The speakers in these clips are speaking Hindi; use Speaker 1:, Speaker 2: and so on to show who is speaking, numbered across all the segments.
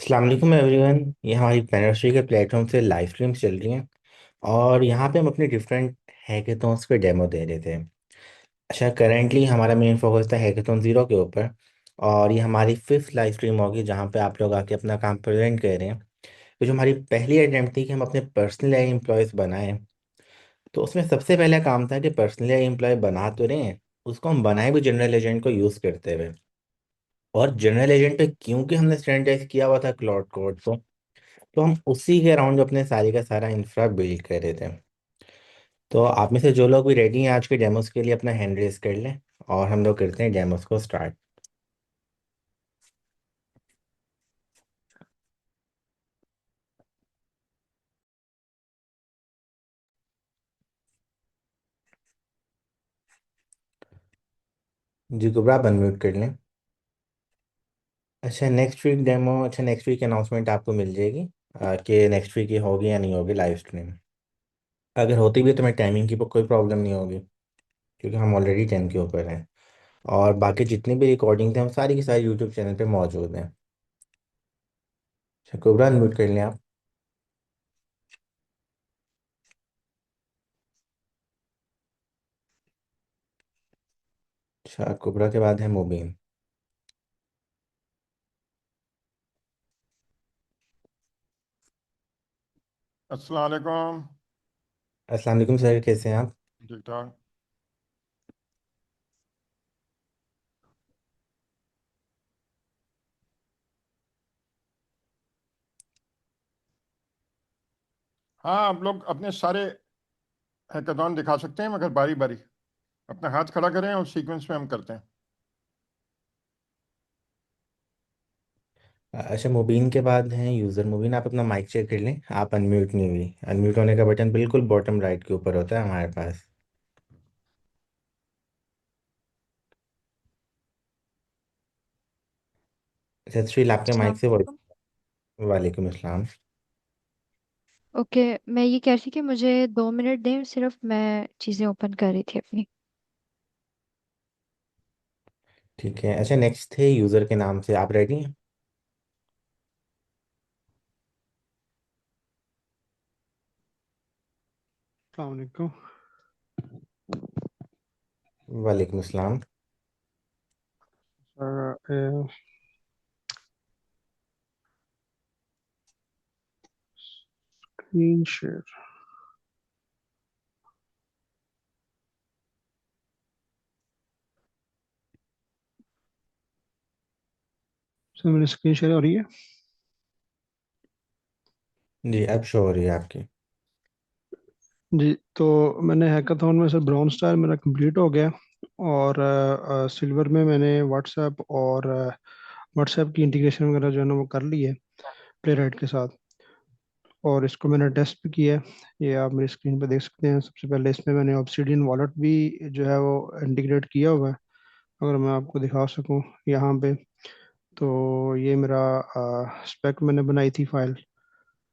Speaker 1: अस्सलाम वालेकुम एवरीवन। ये हमारी पेनस्ट्री के प्लेटफॉर्म से लाइव स्ट्रीम्स चल रही हैं और यहाँ पे हम अपने डिफरेंट हैकेथॉन्स के डेमो दे रहे थे। अच्छा, करेंटली हमारा मेन फोकस था हैकेथॉन ज़ीरो के ऊपर और ये हमारी फिफ्थ लाइव स्ट्रीम होगी जहाँ पे आप लोग आके अपना काम प्रेजेंट कर रहे हैं। तो जो हमारी पहली अटेम्प्ट थी कि हम अपने पर्सनल एआई एम्प्लॉयज़ बनाएं, तो उसमें सबसे पहला काम था कि पर्सनल एआई एम्प्लॉय बना तो रहे हैं, उसको हम बनाए भी जनरल एजेंट को यूज़ करते हुए। और जनरल एजेंट पे क्योंकि हमने स्टैंडर्डाइज किया हुआ था क्लाउड कोड को, तो हम उसी के अराउंड अपने सारे का सारा इंफ्रा बिल्ड कर रहे थे। तो आप में से जो लोग भी रेडी हैं आज के डेमोस के लिए अपना हैंड रेस कर लें और हम लोग करते हैं डेमोस को स्टार्ट। जी गुब्रा, आप अनम्यूट कर लें। अच्छा, नेक्स्ट वीक अनाउंसमेंट आपको मिल जाएगी कि नेक्स्ट वीक ये होगी या नहीं होगी लाइव स्ट्रीम। अगर होती भी है तो मैं टाइमिंग की कोई प्रॉब्लम नहीं होगी, क्योंकि हम ऑलरेडी 10 के ऊपर हैं। और बाकी जितनी भी रिकॉर्डिंग थे हम सारी की सारी यूट्यूब चैनल पे मौजूद हैं। अच्छा गुब्रा, अनम्यूट कर लें आप। अच्छा, गुब्रा के बाद है मुबीन।
Speaker 2: अस्सलाम वालेकुम।
Speaker 1: अस्सलाम वालेकुम सर, कैसे हैं आप?
Speaker 2: ठीक ठाक। हाँ, आप लोग अपने सारे हैकाथॉन दिखा सकते हैं, मगर बारी बारी अपना हाथ खड़ा करें और सीक्वेंस में हम करते हैं।
Speaker 1: अच्छा, मुबीन के बाद हैं यूज़र। मुबीन, आप अपना माइक चेक कर लें, आप अनम्यूट नहीं हुई। अनम्यूट होने का बटन बिल्कुल बॉटम राइट के ऊपर होता है हमारे पास। सतश्रील, आपके
Speaker 3: अस्सलाम
Speaker 1: माइक से वॉइस।
Speaker 3: वालेकुम।
Speaker 1: वालेकुम अस्सलाम।
Speaker 3: ओके, मैं ये कह रही थी कि मुझे 2 मिनट दें, सिर्फ मैं चीज़ें ओपन कर रही थी अपनी।
Speaker 1: ठीक है। अच्छा, नेक्स्ट थे यूज़र के नाम से, आप रेडी हैं?
Speaker 4: अस्सलाम वालेकुम।
Speaker 1: वालेकुम अस्सलाम।
Speaker 4: Screen share. सर मेरी स्क्रीन शेयर हो रही है?
Speaker 1: जी, अब शो हो रही है आपकी।
Speaker 4: जी, तो मैंने हैकाथॉन में सर ब्राउन स्टार मेरा कंप्लीट हो गया। और सिल्वर में मैंने व्हाट्सएप और व्हाट्सएप की इंटीग्रेशन वगैरह जो है ना वो कर ली है प्ले राइट के साथ। और इसको मैंने टेस्ट भी किया है, ये आप मेरी स्क्रीन पर देख सकते हैं। सबसे पहले इसमें मैंने ऑब्सिडियन वॉलेट भी जो है वो इंटीग्रेट किया हुआ है। अगर मैं आपको दिखा सकूं यहाँ पे, तो ये मेरा स्पेक मैंने बनाई थी फाइल।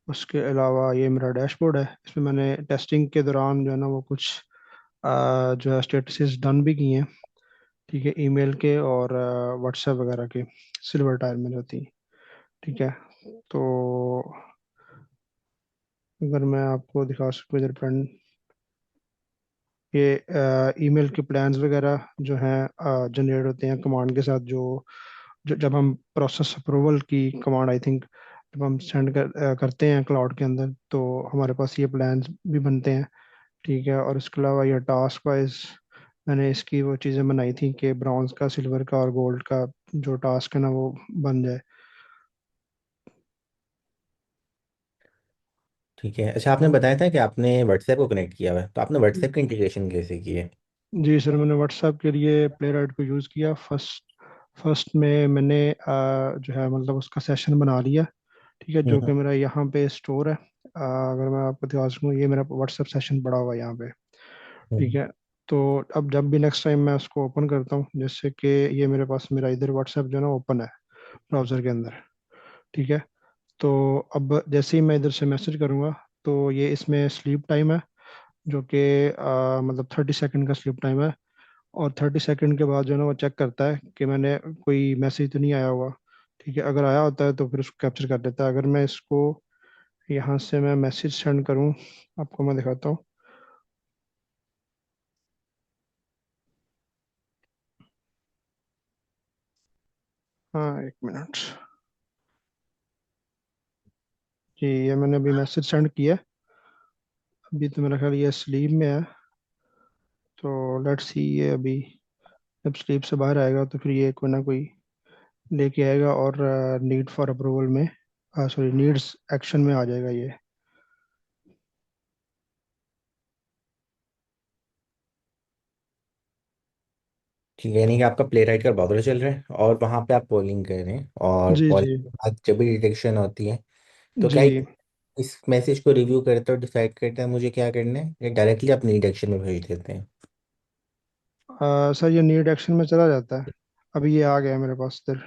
Speaker 4: उसके अलावा ये मेरा डैशबोर्ड है, इसमें मैंने टेस्टिंग के दौरान जो है ना वो कुछ जो है स्टेटसेस डन भी किए हैं। ठीक है, ईमेल के और व्हाट्सएप वगैरह के सिल्वर टायर में होती है। ठीक है, तो अगर मैं आपको दिखा सकूँ इधर फ्रेंड, ये ईमेल के प्लान्स वगैरह जो हैं जनरेट होते हैं कमांड के साथ। जो जब हम प्रोसेस अप्रूवल की कमांड आई थिंक जब हम करते हैं क्लाउड के अंदर, तो हमारे पास ये प्लान्स भी बनते हैं। ठीक है, और इसके अलावा ये टास्क वाइज मैंने इसकी वो चीज़ें बनाई थी कि ब्रॉन्ज का, सिल्वर का और गोल्ड का जो टास्क है ना वो बन जाए।
Speaker 1: ठीक है। अच्छा, आपने बताया था कि आपने व्हाट्सएप को कनेक्ट किया हुआ है, तो आपने व्हाट्सएप की इंटीग्रेशन कैसे की है?
Speaker 4: जी सर, मैंने व्हाट्सएप के लिए प्ले राइट को यूज़ किया। फर्स्ट में मैंने जो है मतलब उसका सेशन बना लिया। ठीक है, जो
Speaker 1: हम्म।
Speaker 4: कि मेरा यहाँ पे स्टोर है। अगर मैं आपको दिखा सकूँ, ये मेरा व्हाट्सएप सेशन पड़ा हुआ है यहाँ पे। ठीक
Speaker 1: हम्म।
Speaker 4: है, तो अब जब भी नेक्स्ट टाइम मैं उसको ओपन करता हूँ, जैसे कि ये मेरे पास मेरा इधर व्हाट्सएप जो है ना ओपन है ब्राउज़र के अंदर। ठीक है, तो अब जैसे ही मैं इधर से मैसेज करूँगा, तो ये इसमें स्लीप टाइम है जो कि मतलब 30 सेकंड का स्लीप टाइम है। और 30 सेकंड के बाद जो है ना वो चेक करता है कि मैंने कोई मैसेज तो नहीं आया होगा। ठीक है, अगर आया होता है तो फिर उसको कैप्चर कर लेता है। अगर मैं इसको यहाँ से मैं मैसेज सेंड करूँ, आपको मैं दिखाता हूँ। हाँ, एक मिनट। जी, ये मैंने अभी मैसेज सेंड किया है। अभी तो मेरा ख्याल ये स्लीप में है, तो लेट्स सी ये अभी जब स्लीप से बाहर आएगा तो फिर ये कोई ना कोई लेके आएगा और नीड फॉर अप्रूवल में, सॉरी, नीड्स एक्शन में आ जाएगा ये।
Speaker 1: ठीक है, यानी कि आपका प्ले राइट का ब्राउज़र चल रहा है और वहाँ पे आप पोलिंग कर रहे हैं, और
Speaker 4: जी
Speaker 1: पोलिंग
Speaker 4: जी
Speaker 1: के बाद जब भी डिटेक्शन होती है तो क्या
Speaker 4: जी।
Speaker 1: इस मैसेज को रिव्यू करते हो, डिसाइड करते हैं मुझे क्या करना है, या डायरेक्टली अपनी डिटेक्शन में भेज देते हैं?
Speaker 4: सर ये नीड एक्शन में चला जाता है। अभी ये आ गया है मेरे पास इधर,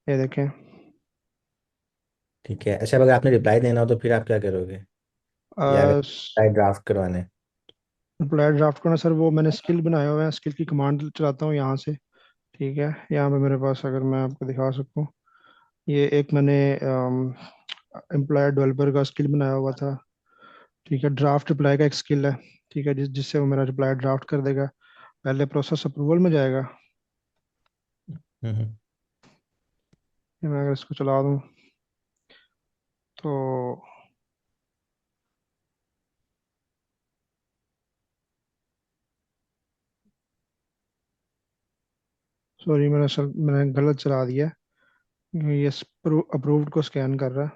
Speaker 4: ये देखें।
Speaker 1: ठीक है। अच्छा, अगर आपने रिप्लाई देना हो तो फिर आप क्या करोगे, या अगर रिप्लाई ड्राफ्ट करवाना है?
Speaker 4: रिप्लाई ड्राफ्ट करना सर, वो मैंने स्किल बनाया हुआ है, स्किल की कमांड चलाता हूँ यहाँ से। ठीक है, यहाँ पे मेरे पास, अगर मैं आपको दिखा सकूँ, ये एक मैंने एम्प्लॉय डेवलपर का स्किल बनाया हुआ था। ठीक है, ड्राफ्ट रिप्लाई का एक स्किल है। ठीक है, जिससे वो मेरा रिप्लाई ड्राफ्ट कर देगा। पहले प्रोसेस अप्रूवल में जाएगा।
Speaker 1: हम्म।
Speaker 4: ये मैं अगर इसको चला दूँ तो, सॉरी मैंने गलत चला दिया। ये अप्रूव्ड को स्कैन कर रहा है।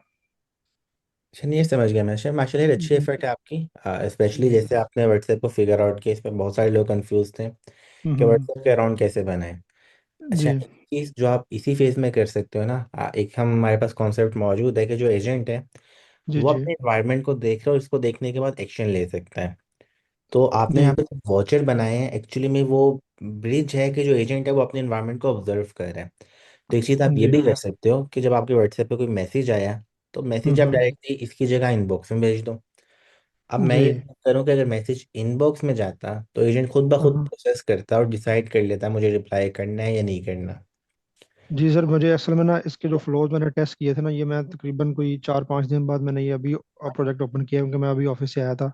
Speaker 1: अच्छा, नहीं, ये समझ गया मैं। अच्छा, माशाल्लाह, ये अच्छी
Speaker 4: जी
Speaker 1: एफर्ट है आपकी। स्पेशली
Speaker 4: जी।
Speaker 1: जैसे आपने व्हाट्सएप को फिगर आउट किया, इस पर बहुत सारे लोग कंफ्यूज थे कि
Speaker 4: हम्म।
Speaker 1: व्हाट्सएप के अराउंड कैसे बनाए। अच्छा,
Speaker 4: जी
Speaker 1: एक चीज़ जो आप इसी फेज में कर सकते हो ना, एक हमारे पास कॉन्सेप्ट मौजूद है कि जो एजेंट है
Speaker 4: जी
Speaker 1: वो
Speaker 4: जी
Speaker 1: अपने एनवायरनमेंट को देख रहा है और इसको देखने के बाद एक्शन ले सकता है। तो आपने
Speaker 4: जी
Speaker 1: यहाँ पे वॉचर बनाए हैं, एक्चुअली में वो ब्रिज है कि जो एजेंट है वो अपने एनवायरनमेंट को ऑब्जर्व कर रहा है। तो एक चीज़ आप ये
Speaker 4: जी।
Speaker 1: भी कर सकते हो कि जब आपके व्हाट्सएप पे कोई मैसेज आया तो मैसेज आप
Speaker 4: हम्म।
Speaker 1: डायरेक्टली इसकी जगह इनबॉक्स में भेज दो। अब मैं
Speaker 4: जी।
Speaker 1: ये करूँ कि अगर मैसेज इनबॉक्स में जाता तो एजेंट खुद ब खुद
Speaker 4: हम्म।
Speaker 1: प्रोसेस करता और डिसाइड कर लेता मुझे रिप्लाई करना है या नहीं करना।
Speaker 4: जी सर, मुझे असल में ना इसके जो फ्लोज मैंने टेस्ट किए थे ना, ये मैं तकरीबन कोई 4-5 दिन बाद मैंने ये अभी प्रोजेक्ट ओपन किया, क्योंकि मैं अभी ऑफिस से आया था,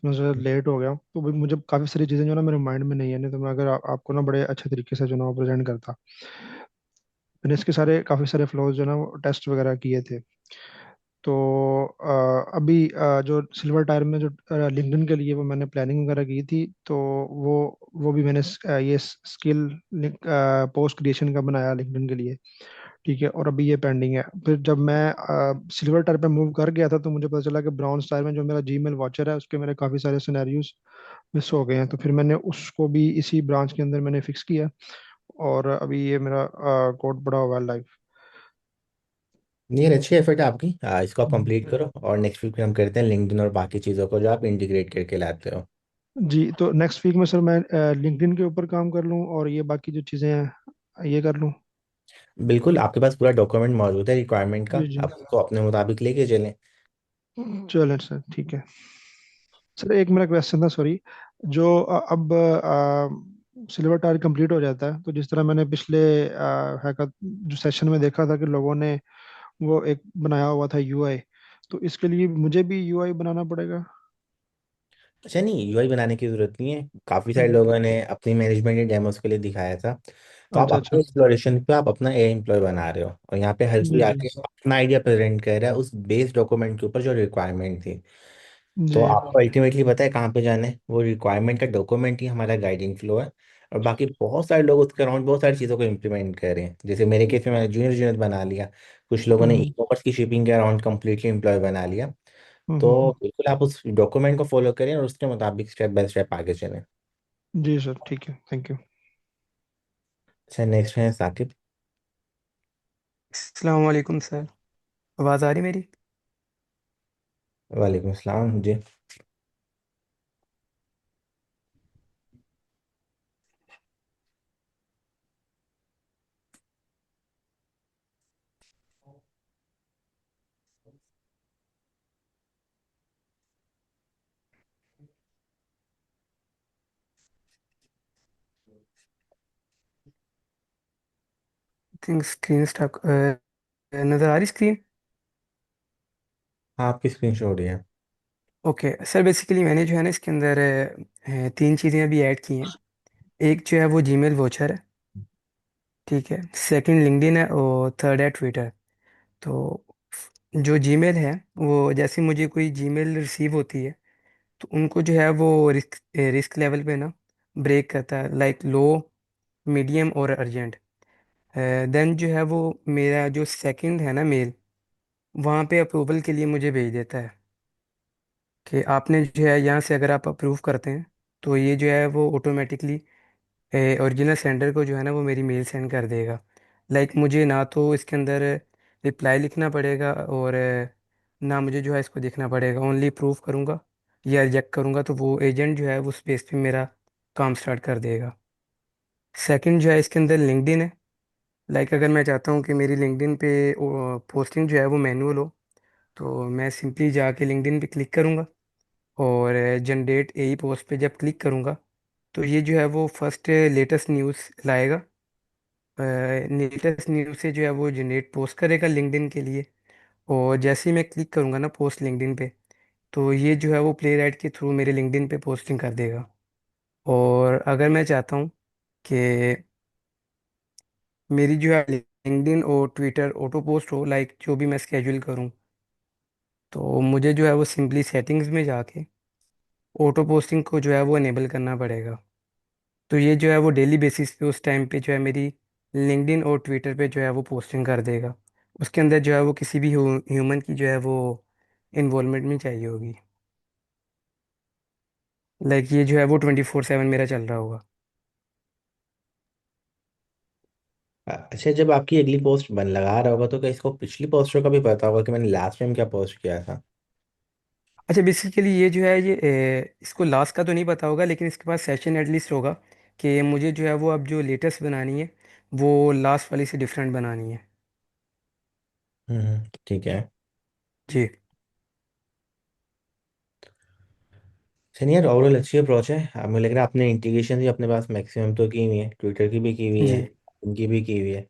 Speaker 4: तो मैं लेट हो गया, तो भी मुझे काफ़ी सारी चीज़ें जो ना मेरे माइंड में नहीं है। नहीं तो मैं अगर आपको ना बड़े अच्छे तरीके से जो ना प्रेजेंट करता। मैंने इसके सारे काफ़ी सारे फ्लोज जो ना वो टेस्ट वगैरह किए थे। तो अभी जो सिल्वर टायर में जो लिंक्डइन के लिए वो मैंने प्लानिंग वगैरह की थी, तो वो वो भी मैंने ये स्किल पोस्ट क्रिएशन का बनाया लिंक्डइन के लिए। ठीक है, और अभी ये पेंडिंग है। फिर जब मैं सिल्वर टायर पे मूव कर गया था तो मुझे पता चला कि ब्राउन स्टार में जो मेरा जीमेल वॉचर है उसके मेरे काफ़ी सारे सिनेरियोज मिस हो गए हैं। तो फिर मैंने उसको भी इसी ब्रांच के अंदर मैंने फिक्स किया, और अभी ये मेरा कोड पड़ा हुआ है लाइव।
Speaker 1: नहीं, ये अच्छी एफर्ट है आपकी। इसको आप कंप्लीट करो और नेक्स्ट वीक में हम करते हैं लिंक्डइन और बाकी चीज़ों को जो आप इंटीग्रेट करके लाते हो।
Speaker 4: जी, तो नेक्स्ट वीक में सर मैं लिंक्डइन के ऊपर काम कर लूँ और ये बाकी जो चीज़ें हैं ये कर लूँ।
Speaker 1: बिल्कुल, आपके पास पूरा डॉक्यूमेंट मौजूद है रिक्वायरमेंट का,
Speaker 4: जी जी।
Speaker 1: आप उसको अपने मुताबिक लेके चलें।
Speaker 4: चलें सर, ठीक है। सर एक मेरा क्वेश्चन था, सॉरी। जो अब सिल्वर टायर कंप्लीट हो जाता है, तो जिस तरह मैंने पिछले हैकर जो सेशन में देखा था कि लोगों ने वो एक बनाया हुआ था यूआई, तो इसके लिए मुझे भी यूआई बनाना पड़ेगा?
Speaker 1: अच्छा, नहीं, यूआई बनाने की जरूरत नहीं है। काफ़ी सारे
Speaker 4: हम्म।
Speaker 1: लोगों ने अपनी मैनेजमेंट के डेमोस के लिए दिखाया था। तो आप
Speaker 4: अच्छा
Speaker 1: अपने
Speaker 4: अच्छा।
Speaker 1: एक्सप्लोरेशन पे आप अपना एआई एम्प्लॉय बना रहे हो और यहाँ पे हर कोई
Speaker 4: जी जी
Speaker 1: आके अपना आइडिया प्रेजेंट कर रहा है उस बेस डॉक्यूमेंट के ऊपर जो रिक्वायरमेंट थी। तो
Speaker 4: जी।
Speaker 1: आपको अल्टीमेटली पता है कहाँ पे जाना है, वो रिक्वायरमेंट का डॉक्यूमेंट ही हमारा गाइडिंग फ्लो है। और बाकी बहुत सारे लोग उसके अराउंड बहुत सारी चीज़ों को इम्प्लीमेंट कर रहे हैं। जैसे मेरे केस में मैंने जूनियर जूनियर बना लिया, कुछ लोगों ने ई
Speaker 4: हम्म
Speaker 1: कॉमर्स की शिपिंग के अराउंड कम्प्लीटली एम्प्लॉय बना लिया।
Speaker 4: हम्म हम्म,
Speaker 1: तो
Speaker 4: हम्म।
Speaker 1: बिल्कुल आप उस डॉक्यूमेंट को फॉलो करें और उसके मुताबिक स्टेप बाय स्टेप आगे चलें।
Speaker 4: जी सर, ठीक है, थैंक यू।
Speaker 1: अच्छा, नेक्स्ट है साकिब।
Speaker 5: अस्सलाम वालेकुम सर। आवाज़ आ रही मेरी?
Speaker 1: वालेकुम अस्सलाम जी।
Speaker 5: थिंक स्क्रीन स्टॉक नज़र आ रही स्क्रीन।
Speaker 1: हाँ, आपकी स्क्रीन शो हो रही है।
Speaker 5: ओके सर, बेसिकली मैंने जो है ना इसके अंदर तीन चीज़ें अभी ऐड की हैं। एक जो है वो जीमेल वोचर है, ठीक है। सेकंड लिंक्डइन है और थर्ड है ट्विटर। तो जो जीमेल है, वो जैसे मुझे कोई जीमेल रिसीव होती है तो उनको जो है वो रिस्क रिस्क लेवल पे ना ब्रेक करता है, लाइक लो, मीडियम और अर्जेंट। देन जो है वो मेरा जो सेकंड है ना मेल, वहाँ पे अप्रूवल के लिए मुझे भेज देता है कि आपने जो है यहाँ से अगर आप अप्रूव करते हैं तो ये जो है वो ऑटोमेटिकली ओरिजिनल सेंडर को जो है ना वो मेरी मेल सेंड कर देगा। लाइक मुझे ना तो इसके अंदर रिप्लाई लिखना पड़ेगा और ना मुझे जो है इसको देखना पड़ेगा। ओनली प्रूव करूँगा या रिजेक्ट करूँगा तो वो एजेंट जो है वो स्पेस पे मेरा काम स्टार्ट कर देगा। सेकंड जो है इसके अंदर लिंक्डइन है। लाइक अगर मैं चाहता हूँ कि मेरी लिंक्डइन पे पोस्टिंग जो है वो मैनुअल हो, तो मैं सिंपली जाके लिंक्डइन पे क्लिक करूँगा और जनरेट एई पोस्ट पे जब क्लिक करूँगा तो ये जो है वो फर्स्ट लेटेस्ट न्यूज़ लाएगा। लेटेस्ट न्यूज़ से जो है वो जनरेट पोस्ट करेगा लिंक्डइन के लिए। और जैसे ही मैं क्लिक करूँगा ना पोस्ट लिंक्डइन पे, तो ये जो है वो प्ले राइट के थ्रू मेरे लिंक्डइन पे पोस्टिंग कर देगा। और अगर मैं चाहता हूँ कि मेरी जो है लिंक्डइन और ट्विटर ऑटो पोस्ट हो, लाइक जो भी मैं स्केड्यूल करूँ, तो मुझे जो है वो सिंपली सेटिंग्स में जाके ऑटो पोस्टिंग को जो है वो इनेबल करना पड़ेगा। तो ये जो है वो डेली बेसिस पे उस टाइम पे जो है मेरी लिंक्डइन और ट्विटर पे जो है वो पोस्टिंग कर देगा। उसके अंदर जो है वो किसी भी ह्यूमन की जो है वो इन्वॉल्वमेंट नहीं चाहिए होगी। लाइक ये जो है वो 24/7 मेरा चल रहा होगा।
Speaker 1: अच्छा, जब आपकी अगली पोस्ट बन लगा रहा होगा तो क्या इसको पिछली पोस्टर का भी पता होगा कि मैंने लास्ट टाइम क्या पोस्ट किया था?
Speaker 5: अच्छा, बेसिकली ये जो है ये इसको लास्ट का तो नहीं पता होगा, लेकिन इसके पास सेशन एटलीस्ट होगा कि मुझे जो है वो अब जो लेटेस्ट बनानी है वो लास्ट वाली से डिफरेंट बनानी है।
Speaker 1: ठीक है।
Speaker 5: जी।
Speaker 1: चलिए यार, ओवरऑल अच्छी अप्रोच है। अब मुझे लग रहा है आपने इंटीग्रेशन भी अपने पास मैक्सिमम तो की हुई है, ट्विटर की भी की हुई है,
Speaker 5: जी।
Speaker 1: इनकी भी की हुई है।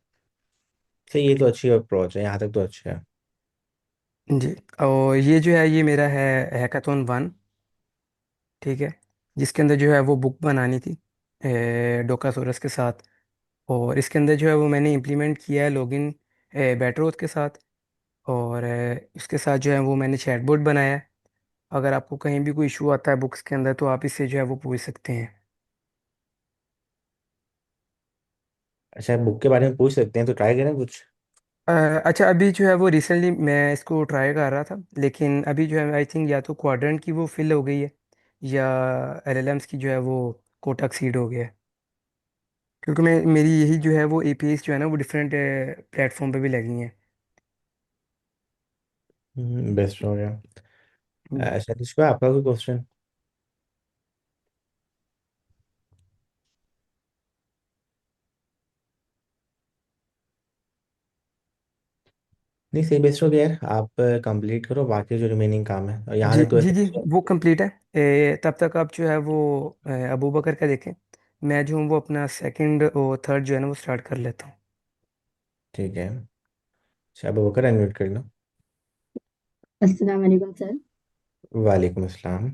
Speaker 1: सही, ये तो अच्छी अप्रोच है, यहाँ तक तो अच्छा है।
Speaker 5: जी। और ये जो है ये मेरा है हैकाथॉन 1, ठीक है, जिसके अंदर जो है वो बुक बनानी थी डोकासोरस के साथ। और इसके अंदर जो है वो मैंने इम्प्लीमेंट किया है लॉगिन बेटरोथ के साथ। और इसके साथ जो है वो मैंने चैटबॉट बनाया है। अगर आपको कहीं भी कोई इशू आता है बुक्स के अंदर तो आप इससे जो है वो पूछ सकते हैं।
Speaker 1: अच्छा, बुक के बारे में पूछ सकते हैं तो ट्राई करें कुछ।
Speaker 5: अ, अच्छा, अभी जो है वो रिसेंटली मैं इसको ट्राई कर रहा था, लेकिन अभी जो है आई थिंक या तो क्वाड्रेंट की वो फिल हो गई है या एलएलएम्स की जो है वो कोटा एक्सीड हो गया है। क्योंकि मैं मेरी यही जो है वो एपीएस जो है ना वो डिफरेंट प्लेटफॉर्म पे भी लगी हैं।
Speaker 1: बेस्ट हो गया।
Speaker 5: जी।
Speaker 1: अच्छा, इस पर आपका कोई क्वेश्चन? नहीं, सही, बेस्ट हो गया यार। आप कंप्लीट करो बाकी जो रिमेनिंग काम है, और यहाँ
Speaker 5: जी
Speaker 1: तक तो
Speaker 5: जी जी,
Speaker 1: ऐसे।
Speaker 5: वो कंप्लीट है। तब तक आप जो है वो अबू बकर का देखें। मैं जो हूँ वो अपना सेकंड और थर्ड जो है ना वो स्टार्ट कर लेता हूँ।
Speaker 1: ठीक है। अच्छा, अब होकर अनम्यूट कर लो।
Speaker 6: अस्सलाम वालेकुम सर।
Speaker 1: वालेकुम अस्सलाम।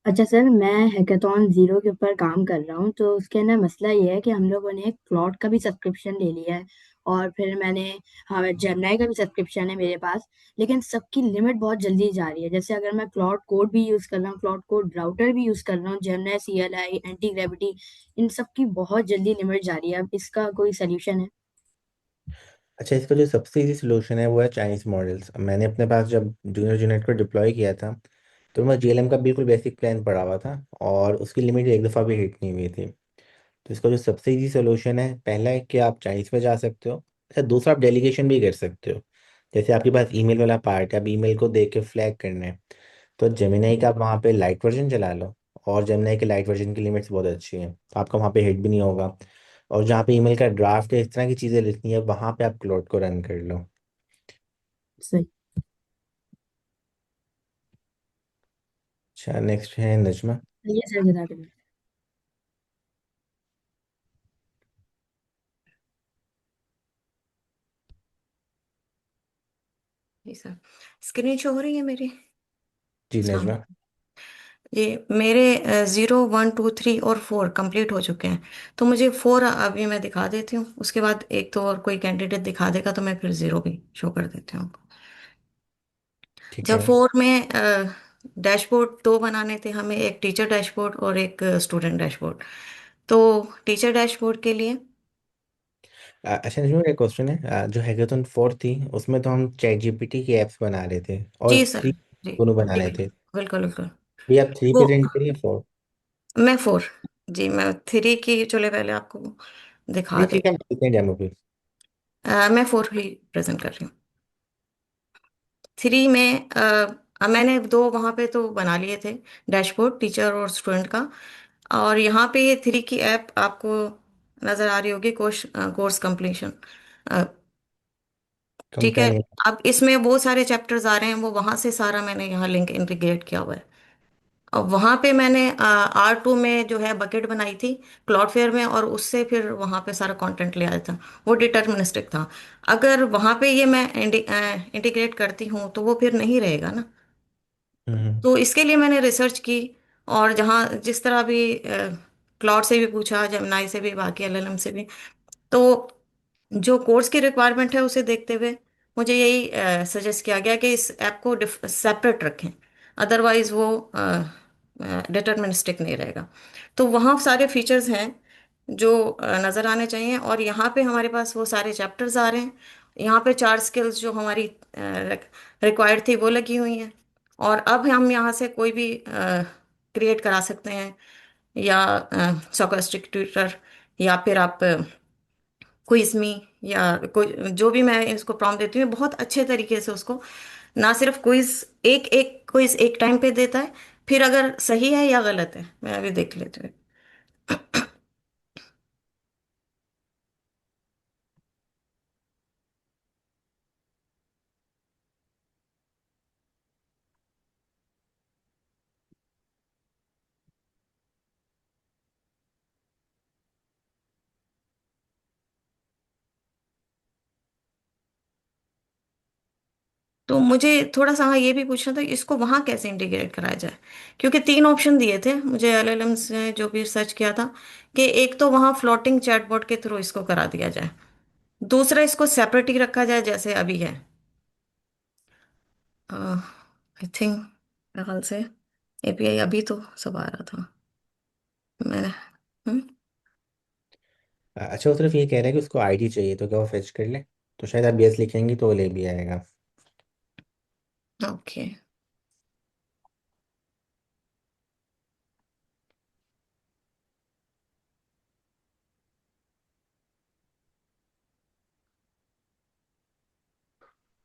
Speaker 6: अच्छा सर, मैं हैकाथॉन जीरो के ऊपर काम कर रहा हूँ। तो उसके अंदर मसला ये है कि हम लोगों ने क्लॉड का भी सब्सक्रिप्शन ले लिया है, और फिर मैंने, हाँ, जेमिनाई का भी सब्सक्रिप्शन है मेरे पास। लेकिन सबकी लिमिट बहुत जल्दी जा रही है। जैसे अगर मैं क्लॉड कोड भी यूज़ कर रहा हूँ, क्लॉड कोड राउटर भी यूज़ कर रहा हूँ, जेमिनाई, सीएलआई, एंटी ग्रेविटी, इन सब की बहुत जल्दी लिमिट जा रही है। अब इसका कोई सोल्यूशन है?
Speaker 1: अच्छा, इसका जो सबसे इजी सोल्यूशन है वो है चाइनीज मॉडल्स। मैंने अपने पास जब जूनियर जूनियर को डिप्लॉय किया था तो मैं जीएलएम का बिल्कुल बेसिक प्लान पढ़ा हुआ था, और उसकी लिमिट एक दफ़ा भी हिट नहीं हुई थी। तो इसका जो सबसे इजी सोल्यूशन है, पहला है कि आप चाइनीज में जा सकते हो। अच्छा, दूसरा, आप डेलीगेशन भी कर सकते हो। जैसे आपके पास ईमेल वाला पार्ट है, आप ईमेल को देख के फ्लैग करना है, तो जेमिनाई का आप वहाँ पे लाइट वर्जन चला लो। और जेमिनाई के लाइट वर्जन की लिमिट्स बहुत अच्छी हैं, तो आपका वहाँ पे हिट भी नहीं होगा। और जहाँ पे ईमेल का ड्राफ्ट है, इस तरह की चीज़ें लिखनी है, वहाँ पे आप क्लोड को रन कर लो।
Speaker 6: सही।
Speaker 1: अच्छा, नेक्स्ट है नजमा।
Speaker 6: ये सर जरा
Speaker 7: जी सर, स्क्रीन शो हो रही है मेरी
Speaker 1: जी नजमा।
Speaker 7: सामने? जी, मेरे 0, 1, 2, 3 और 4 कंप्लीट हो चुके हैं। तो मुझे 4 अभी मैं दिखा देती हूँ, उसके बाद एक तो और कोई कैंडिडेट दिखा देगा तो मैं फिर 0 भी शो कर देती हूँ।
Speaker 1: ठीक
Speaker 7: जब
Speaker 1: है।
Speaker 7: 4 में डैशबोर्ड दो बनाने थे हमें, एक टीचर डैशबोर्ड और एक स्टूडेंट डैशबोर्ड। तो टीचर डैशबोर्ड के लिए,
Speaker 1: अच्छा नजमा, एक क्वेश्चन है। जो हैकाथन 4 थी उसमें तो हम चैट जीपीटी की एप्स बना रहे थे और
Speaker 7: जी सर,
Speaker 1: 3
Speaker 7: जी
Speaker 1: दोनों बना
Speaker 7: जी
Speaker 1: रहे थे।
Speaker 7: बिल्कुल बिल्कुल।
Speaker 1: भी आप 3
Speaker 7: वो
Speaker 1: प्रेजेंट करिए 4।
Speaker 7: मैं 4, जी मैं 3 की चले पहले आपको दिखा
Speaker 1: 3
Speaker 7: दे।
Speaker 1: ठीक है, हम देखते हैं डेमो पे।
Speaker 7: मैं 4 ही प्रेजेंट कर रही हूँ। 3 में मैंने दो वहाँ पे तो बना लिए थे, डैशबोर्ड टीचर और स्टूडेंट का। और यहाँ पे ये 3 की ऐप आपको नज़र आ रही होगी, कोर्स कोर्स कंप्लीशन। ठीक है।
Speaker 1: कंपेनियन।
Speaker 7: अब इसमें वो सारे चैप्टर्स आ रहे हैं, वो वहाँ से सारा मैंने यहाँ लिंक इंटीग्रेट किया हुआ है। और वहाँ पे मैंने R2 में जो है बकेट बनाई थी क्लाउडफेयर में, और उससे फिर वहाँ पे सारा कंटेंट ले आया था। वो डिटर्मिनिस्टिक था। अगर वहाँ पे ये मैं इंटीग्रेट करती हूँ तो वो फिर नहीं रहेगा ना।
Speaker 1: हम्म।
Speaker 7: तो इसके लिए मैंने रिसर्च की, और जहाँ जिस तरह भी क्लाउड से भी पूछा, जेमिनाई से भी, बाकी LLM से भी, तो जो कोर्स की रिक्वायरमेंट है उसे देखते हुए मुझे यही सजेस्ट किया गया कि इस ऐप को सेपरेट रखें, अदरवाइज वो डिटर्मिनिस्टिक नहीं रहेगा। तो वहाँ सारे फीचर्स हैं जो नज़र आने चाहिए, और यहाँ पे हमारे पास वो सारे चैप्टर्स आ रहे हैं। यहाँ पे 4 स्किल्स जो हमारी रिक्वायर्ड थी वो लगी हुई हैं। और अब हम यहाँ से कोई भी क्रिएट करा सकते हैं, या सोकोस्टिक ट्यूटर, या फिर आप क्विज मी, या कोई जो भी मैं इसको प्रॉम्प्ट देती हूँ, बहुत अच्छे तरीके से उसको, ना सिर्फ क्विज, एक एक क्विज एक टाइम पे देता है, फिर अगर सही है या गलत है मैं अभी देख लेती हूँ। तो मुझे थोड़ा सा हाँ ये भी पूछना था, इसको वहाँ कैसे इंटीग्रेट कराया जाए, क्योंकि 3 ऑप्शन दिए थे मुझे LLMs ने जो भी सर्च किया था, कि एक तो वहाँ फ्लोटिंग चैटबॉट के थ्रू इसको करा दिया जाए, दूसरा इसको सेपरेट ही रखा जाए जैसे अभी है। आई थिंक, मेरे ख्याल से API अभी तो सब आ रहा था मैंने।
Speaker 1: अच्छा, वो सिर्फ ये कह रहा है कि उसको आईडी चाहिए, तो क्या वो फेच कर ले? तो शायद आप यस लिखेंगे तो वो ले भी आएगा।
Speaker 7: ओके।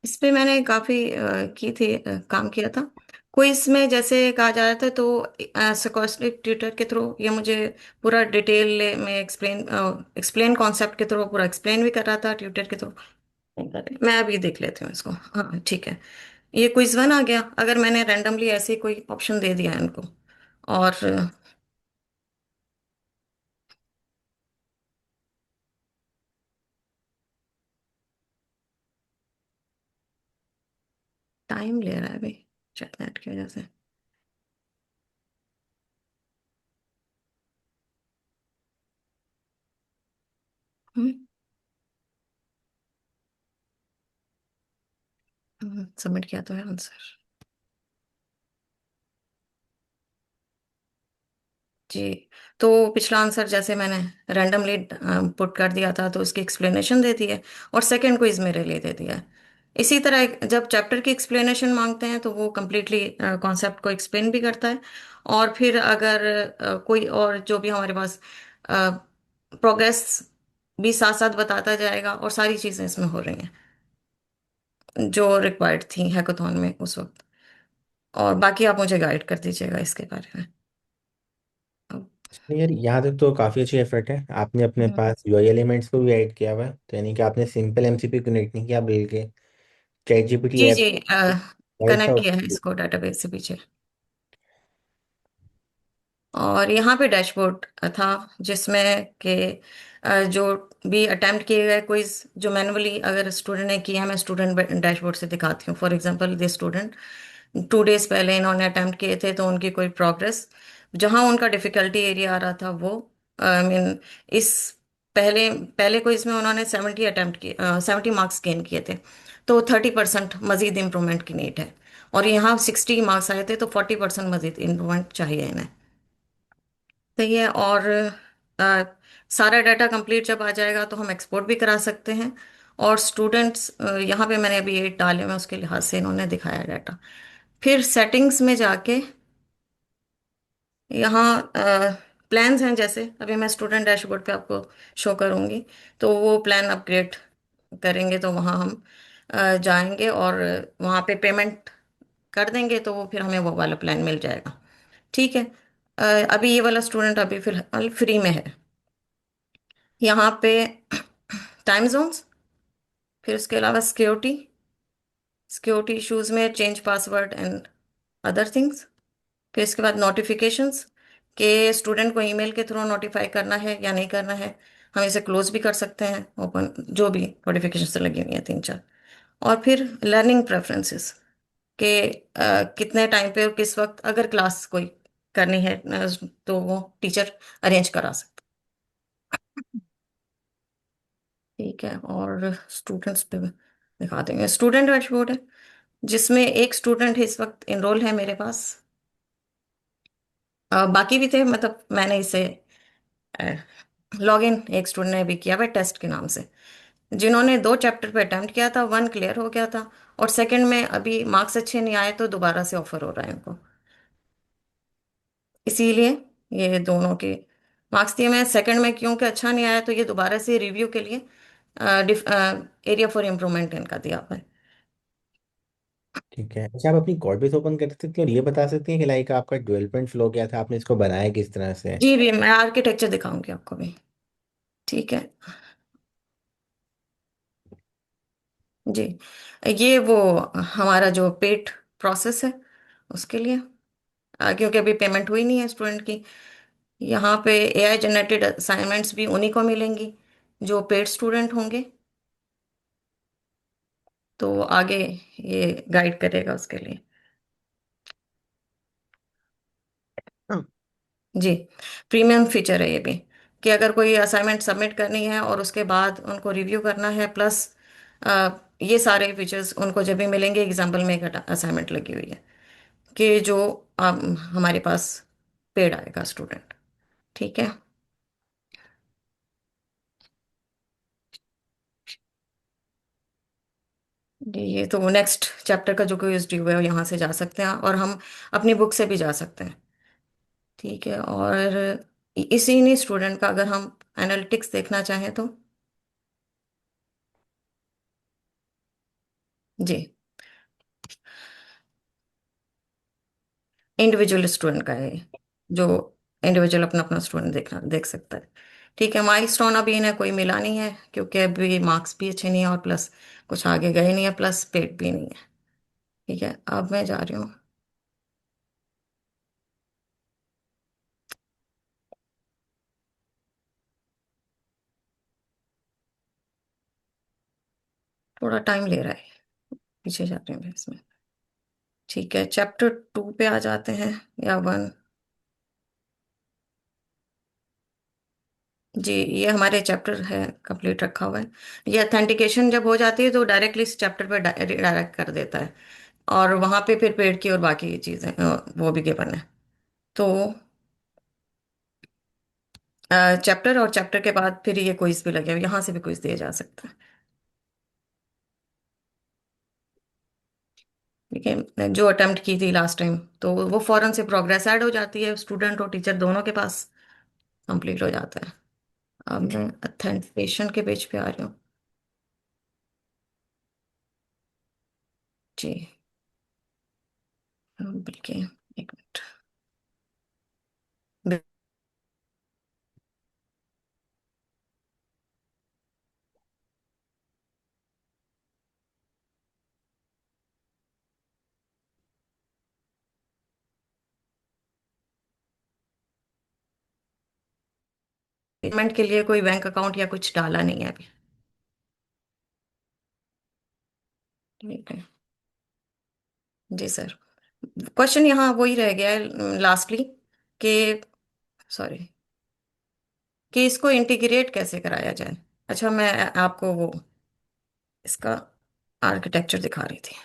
Speaker 7: इस पे मैंने काफी की थी, काम किया था। क्विज में जैसे कहा जा रहा था, तो स्कॉस्टिक ट्यूटर के थ्रू ये मुझे पूरा डिटेल में एक्सप्लेन कॉन्सेप्ट के थ्रू पूरा एक्सप्लेन भी कर रहा था ट्यूटर के थ्रू। मैं अभी देख लेती हूँ इसको। हाँ ठीक है, ये क्विज 1 आ गया। अगर मैंने रैंडमली ऐसे कोई ऑप्शन दे दिया है इनको, और टाइम ले रहा है अभी चैटनेट की वजह से। सबमिट किया तो है आंसर। जी, तो पिछला आंसर जैसे मैंने रैंडमली पुट कर दिया था तो उसकी एक्सप्लेनेशन दे दी है, और सेकंड क्विज मेरे लिए दे दिया है। इसी तरह जब चैप्टर की एक्सप्लेनेशन मांगते हैं तो वो कम्प्लीटली कॉन्सेप्ट को एक्सप्लेन भी करता है। और फिर अगर कोई और जो भी हमारे पास प्रोग्रेस भी साथ साथ बताता जाएगा, और सारी चीज़ें इसमें हो रही हैं जो रिक्वायर्ड थी हैकाथॉन में उस वक्त। और बाकी आप मुझे गाइड कर दीजिएगा इसके बारे में।
Speaker 1: नहीं यार, यहाँ तक तो काफ़ी अच्छी एफर्ट है। आपने अपने
Speaker 7: हम्म,
Speaker 1: पास यूआई एलिमेंट्स को भी ऐड किया हुआ है, तो यानी कि आपने सिंपल एमसीपी कनेक्ट नहीं किया, बल्कि चैट जीपीटी
Speaker 7: जी
Speaker 1: ऐप
Speaker 7: जी,
Speaker 1: गाइड था
Speaker 7: कनेक्ट किया है
Speaker 1: उसको।
Speaker 7: इसको डेटाबेस से पीछे। और यहाँ पे डैशबोर्ड था जिसमें कि जो भी अटेम्प्ट किए गए क्विज जो मैनुअली अगर स्टूडेंट ने किया है, मैं स्टूडेंट डैशबोर्ड से दिखाती हूँ। For example this student 2 days पहले इन्होंने अटेम्प्ट किए थे, तो उनकी कोई प्रोग्रेस, जहाँ उनका डिफिकल्टी एरिया आ रहा था वो आई मीन इस पहले पहले क्विज में उन्होंने 70 मार्क्स गेन किए थे, तो 30% मजीद इम्प्रूवमेंट की नीड है। और यहाँ 60 मार्क्स आए थे, तो 40% मजीद इम्प्रूवमेंट चाहिए इन्हें। सही है। और अ, सारा डाटा कंप्लीट जब आ जाएगा तो हम एक्सपोर्ट भी करा सकते हैं। और स्टूडेंट्स यहाँ पे मैंने अभी 8 डाले, मैं उसके लिहाज से इन्होंने दिखाया डाटा। फिर सेटिंग्स में जाके यहाँ प्लान्स हैं, जैसे अभी मैं स्टूडेंट डैशबोर्ड पे आपको शो करूँगी, तो वो प्लान अपग्रेड करेंगे तो वहाँ हम जाएंगे और वहाँ पे पेमेंट कर देंगे, तो वो फिर हमें वो वाला प्लान मिल जाएगा। ठीक है। अभी ये वाला स्टूडेंट अभी फिलहाल फ्री में है। यहाँ पे टाइम जोन्स, फिर उसके अलावा सिक्योरिटी, सिक्योरिटी इश्यूज में change password and other things. फिर इसके बाद नोटिफिकेशंस, के स्टूडेंट को ईमेल के थ्रू नोटिफाई करना है या नहीं करना है। हम इसे क्लोज भी कर सकते हैं, ओपन जो भी नोटिफिकेशन से लगी हुई है 3 4। और फिर लर्निंग प्रेफरेंसेस के कितने टाइम पे और किस वक्त अगर क्लास कोई करनी है तो वो टीचर अरेंज करा सकता है। ठीक है। और स्टूडेंट्स पे दिखा देंगे स्टूडेंट डैशबोर्ड है, जिसमें एक स्टूडेंट इस वक्त इनरोल है मेरे पास। बाकी भी थे, मतलब मैंने इसे लॉग इन एक स्टूडेंट ने भी किया हुआ टेस्ट के नाम से, जिन्होंने 2 चैप्टर पे अटेम्प्ट किया था, 1 क्लियर हो गया था, और सेकंड में अभी मार्क्स अच्छे नहीं आए तो दोबारा से ऑफर हो रहा है उनको। इसीलिए ये दोनों के मार्क्स दिए। मैं सेकंड में क्योंकि अच्छा नहीं आया तो ये दोबारा से रिव्यू के लिए एरिया फॉर इम्प्रूवमेंट इनका दिया हुआ है।
Speaker 1: ठीक है। अच्छा, आप अपनी कोड बेस ओपन कर सकती हैं और ये बता सकती हैं कि लाइक आपका डेवलपमेंट फ्लो क्या था, आपने इसको बनाया किस तरह से?
Speaker 7: जी भी मैं आर्किटेक्चर दिखाऊंगी आपको भी। ठीक है। जी, ये वो हमारा जो पेड प्रोसेस है उसके लिए, क्योंकि अभी पेमेंट हुई नहीं है स्टूडेंट की। यहाँ पे एआई जनरेटेड असाइनमेंट्स भी उन्हीं को मिलेंगी जो पेड स्टूडेंट होंगे, तो आगे ये गाइड करेगा उसके लिए। जी, प्रीमियम फीचर है ये भी, कि अगर कोई असाइनमेंट सबमिट करनी है और उसके बाद उनको रिव्यू करना है, प्लस ये सारे फीचर्स उनको जब भी मिलेंगे। एग्जाम्पल में एक असाइनमेंट लगी हुई है कि जो हमारे पास पेड आएगा स्टूडेंट। ठीक है। ये तो नेक्स्ट चैप्टर का जो क्विज ड्यू है वो यहाँ से जा सकते हैं, और हम अपनी बुक से भी जा सकते हैं। ठीक है। और इसी नहीं स्टूडेंट का अगर हम एनालिटिक्स देखना चाहें तो जी, इंडिविजुअल स्टूडेंट का है ये, जो इंडिविजुअल अपना अपना स्टूडेंट देख सकता है। ठीक है। माइलस्टोन अभी इन्हें कोई मिला नहीं है, क्योंकि अभी मार्क्स भी अच्छे नहीं है और प्लस कुछ आगे गए नहीं है, प्लस पेड भी नहीं है। ठीक है। अब मैं जा रही हूँ। थोड़ा टाइम ले रहा है, पीछे जा रही हूँ इसमें। ठीक है। चैप्टर 2 पे आ जाते हैं, या 1। जी, ये हमारे चैप्टर है कंप्लीट रखा हुआ है। ये ऑथेंटिकेशन जब हो जाती है तो डायरेक्टली इस चैप्टर पर डायरेक्ट कर देता है, और वहाँ पे फिर पेड की और बाकी चीज़ें वो भी गिवन है। तो चैप्टर और चैप्टर के बाद फिर ये क्विज भी लगे हुए, यहाँ से भी क्विज दिया जा सकता है। ठीक है। जो अटेम्प्ट की थी लास्ट टाइम, तो वो फौरन से प्रोग्रेस ऐड हो जाती है, स्टूडेंट और टीचर दोनों के पास कंप्लीट हो जाता है। अब मैं ऑथेंटिकेशन के पेज पे आ रही हूँ। जी, बल्कि एक मिनट। पेमेंट के लिए कोई बैंक अकाउंट या कुछ डाला नहीं है अभी। ठीक है। जी सर। क्वेश्चन यहाँ वही रह गया है लास्टली, कि सॉरी, कि इसको इंटीग्रेट कैसे कराया जाए। अच्छा, मैं आपको वो इसका आर्किटेक्चर दिखा रही थी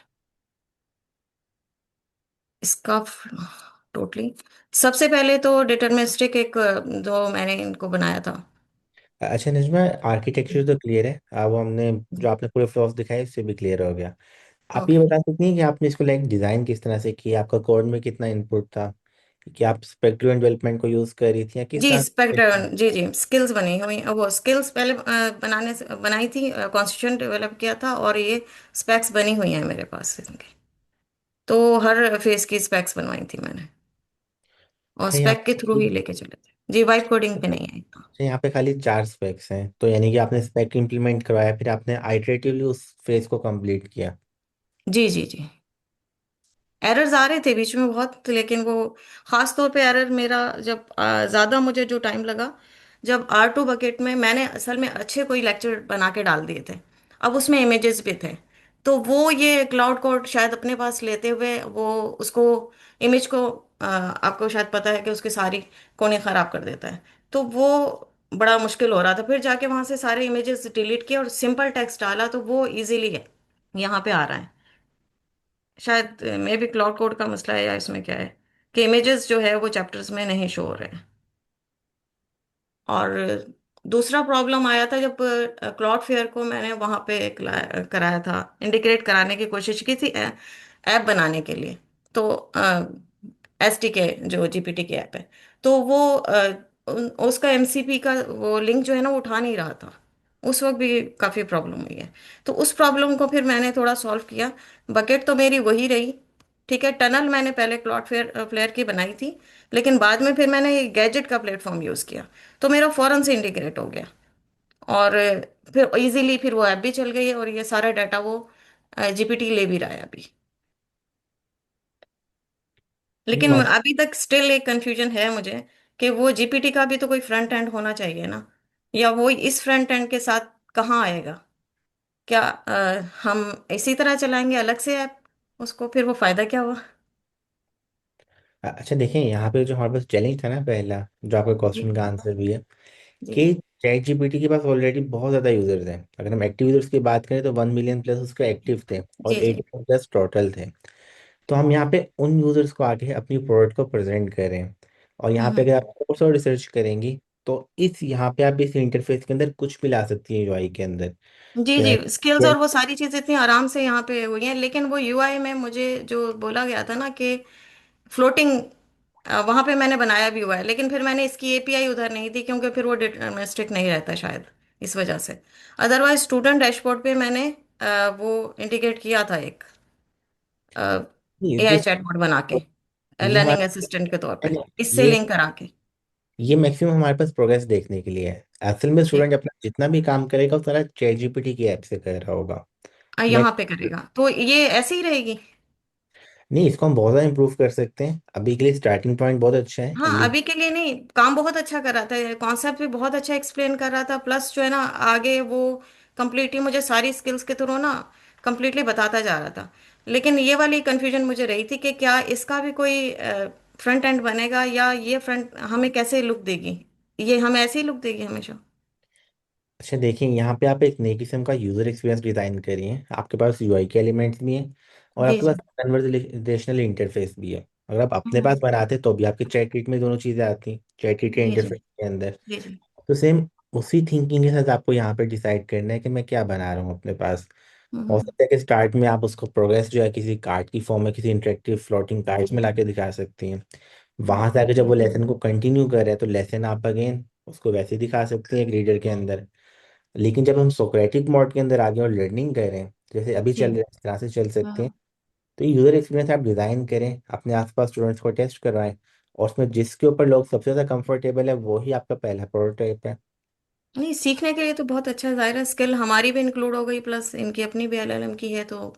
Speaker 7: इसका टोटली। सबसे पहले तो डिटरमिनिस्टिक एक जो मैंने इनको बनाया था।
Speaker 1: अच्छा निजमा, आर्किटेक्चर तो क्लियर है। अब हमने जो आपने पूरे फ्लॉस दिखाए उससे भी क्लियर हो गया। आप ये
Speaker 7: ओके।
Speaker 1: बता सकती हैं कि आपने इसको लाइक डिज़ाइन किस तरह से किया, आपका कोड में कितना इनपुट था, कि आप स्पेक ड्रिवन डेवलपमेंट को यूज़ कर रही थी या किस
Speaker 7: जी
Speaker 1: तरह से?
Speaker 7: स्पेक्ट्रम, जी जी, स्किल्स बनी हुई, वो स्किल्स पहले बनाई थी, कॉन्स्टिट्यूशन डेवलप किया था, और ये स्पेक्स बनी हुई हैं मेरे पास इनके। तो हर फेस की स्पेक्स बनवाई थी मैंने, और
Speaker 1: अच्छा यहाँ
Speaker 7: स्पेक के थ्रू ही लेके चले थे जी, वाइब कोडिंग पे नहीं है इतना।
Speaker 1: अच्छा, यहाँ पे खाली 4 स्पेक्स हैं, तो यानी कि आपने स्पेक इम्प्लीमेंट करवाया, फिर आपने आइटरेटिवली उस फेज को कंप्लीट किया।
Speaker 7: जी जी जी। एरर्स आ रहे थे बीच में बहुत, लेकिन वो खास तौर पे एरर मेरा जब ज़्यादा मुझे जो टाइम लगा, जब R2 बकेट में मैंने असल में अच्छे कोई लेक्चर बना के डाल दिए थे, अब उसमें इमेजेस भी थे, तो वो ये क्लाउड कोड शायद अपने पास लेते हुए वो उसको इमेज को आपको शायद पता है कि उसकी सारी कोने ख़राब कर देता है। तो वो बड़ा मुश्किल हो रहा था, फिर जाके वहाँ से सारे इमेजेस डिलीट किए और सिंपल टेक्स्ट डाला, तो वो इजीली है यहाँ पे आ रहा है। शायद मे भी क्लाउड कोड का मसला है, या इसमें क्या है कि इमेजेस जो है वो चैप्टर्स में नहीं शो हो रहे हैं। और दूसरा प्रॉब्लम आया था जब क्लाउड फेयर को मैंने वहाँ पे कराया था, इंटीग्रेट कराने की कोशिश की थी ऐप बनाने के लिए। तो SDK जो GPT की ऐप है, तो वो उसका MCP का वो लिंक जो है ना वो उठा नहीं रहा था। उस वक्त भी काफ़ी प्रॉब्लम हुई है। तो उस प्रॉब्लम को फिर मैंने थोड़ा सॉल्व किया। बकेट तो मेरी वही रही, ठीक है। टनल मैंने पहले क्लॉड फ्लेयर फ्लेयर की बनाई थी, लेकिन बाद में फिर मैंने गैजेट का प्लेटफॉर्म यूज़ किया, तो मेरा फौरन से इंटीग्रेट हो गया। और फिर इजीली फिर वो ऐप भी चल गई, और ये सारा डाटा वो GPT ले भी रहा है अभी।
Speaker 1: नहीं
Speaker 7: लेकिन
Speaker 1: मान
Speaker 7: अभी तक स्टिल एक कंफ्यूजन है मुझे कि वो GPT का भी तो कोई फ्रंट एंड होना चाहिए ना, या वो इस फ्रंट एंड के साथ कहाँ आएगा। क्या हम इसी तरह चलाएंगे अलग से ऐप उसको, फिर वो फायदा क्या हुआ।
Speaker 1: अच्छा देखें, यहाँ पे जो हमारे पास चैलेंज था ना पहला, जो आपका
Speaker 7: जी
Speaker 1: क्वेश्चन का आंसर भी है,
Speaker 7: जी
Speaker 1: कि
Speaker 7: जी
Speaker 1: चैट जीपीटी के पास ऑलरेडी बहुत ज़्यादा यूजर्स हैं। अगर हम एक्टिव यूजर्स की बात करें तो 1 मिलियन प्लस उसके एक्टिव थे, और
Speaker 7: जी जी।
Speaker 1: 80 प्लस टोटल थे। तो हम यहाँ पे उन यूजर्स को आगे अपनी प्रोडक्ट को प्रेजेंट करें, और यहाँ पे
Speaker 7: हम्म।
Speaker 1: अगर आप और रिसर्च करेंगी, तो इस यहाँ पे आप इस इंटरफेस के अंदर कुछ भी ला सकती हैं यूआई के अंदर।
Speaker 7: जी जी,
Speaker 1: क्या
Speaker 7: स्किल्स
Speaker 1: क्या-
Speaker 7: और वो सारी चीजें इतनी आराम से यहाँ पे हुई हैं, लेकिन वो UI में मुझे जो बोला गया था ना कि फ्लोटिंग, वहां पे मैंने बनाया भी हुआ है, लेकिन फिर मैंने इसकी API उधर नहीं दी, क्योंकि फिर वो डिटरमिनिस्टिक नहीं रहता शायद, इस वजह से। अदरवाइज स्टूडेंट डैशबोर्ड पे मैंने वो इंटीग्रेट किया था एक
Speaker 1: नहीं,
Speaker 7: AI चैटबॉट बना के,
Speaker 1: ये
Speaker 7: लर्निंग
Speaker 1: हमारे
Speaker 7: असिस्टेंट के तौर पे,
Speaker 1: नहीं,
Speaker 7: इससे लिंक करा के।
Speaker 1: ये मैक्सिमम हमारे पास प्रोग्रेस देखने के लिए है। असल में
Speaker 7: जी।
Speaker 1: स्टूडेंट अपना जितना भी काम करेगा वो सारा चैट जीपीटी की ऐप से कर रहा होगा। मैं
Speaker 7: यहाँ पे करेगा तो ये ऐसे ही रहेगी।
Speaker 1: नहीं, इसको हम बहुत ज़्यादा इम्प्रूव कर सकते हैं। अभी के लिए स्टार्टिंग पॉइंट बहुत अच्छा है,
Speaker 7: हाँ, अभी के लिए नहीं, काम बहुत अच्छा कर रहा था, कॉन्सेप्ट भी बहुत अच्छा एक्सप्लेन कर रहा था, प्लस जो है ना आगे वो कम्प्लीटली मुझे सारी स्किल्स के थ्रू ना कम्प्लीटली बताता जा रहा था। लेकिन ये वाली कंफ्यूजन मुझे रही थी कि क्या इसका भी कोई फ्रंट एंड बनेगा, या ये फ्रंट हमें कैसे लुक देगी, ये हमें ऐसे ही लुक देगी हमेशा।
Speaker 1: अच्छा देखिए, यहाँ पे आप एक नई किस्म का यूजर एक्सपीरियंस डिजाइन करिए। आपके पास यूआई के एलिमेंट्स भी हैं, और
Speaker 7: जी
Speaker 1: आपके पास
Speaker 7: जी।
Speaker 1: कन्वर्जेशनल इंटरफेस भी है। अगर आप अपने
Speaker 7: हम्म।
Speaker 1: पास बनाते तो भी आपके चैट किट में दोनों चीज़ें आती, चैट किट के
Speaker 7: जी जी
Speaker 1: इंटरफेस के अंदर।
Speaker 7: जी जी।
Speaker 1: तो सेम उसी थिंकिंग के साथ आपको यहाँ पे डिसाइड करना है कि मैं क्या बना रहा हूँ अपने पास। हो
Speaker 7: हम्म
Speaker 1: सकता है कि स्टार्ट में आप उसको प्रोग्रेस जो है किसी कार्ड की फॉर्म में, किसी इंटरेक्टिव फ्लोटिंग कार्ड्स में लाके दिखा सकती हैं। वहां से
Speaker 7: हम्म
Speaker 1: आके जब वो लेसन को कंटिन्यू कर रहे हैं, तो लेसन आप अगेन उसको वैसे ही दिखा सकते हैं एक रीडर के अंदर। लेकिन जब हम सोक्रेटिक मोड के अंदर आ गए और लर्निंग कर रहे हैं, जैसे अभी चल
Speaker 7: जी।
Speaker 1: रहे हैं, इस तरह से चल सकते हैं।
Speaker 7: हाँ।
Speaker 1: तो यूजर एक्सपीरियंस आप डिजाइन करें, अपने आसपास स्टूडेंट्स को टेस्ट करवाएं, और उसमें जिसके ऊपर लोग सबसे ज्यादा कंफर्टेबल है वो ही आपका पहला प्रोटोटाइप है।
Speaker 7: नहीं, सीखने के लिए तो बहुत अच्छा है, जाहिर है स्किल हमारी भी इंक्लूड हो गई, प्लस इनकी अपनी भी LLM की है, तो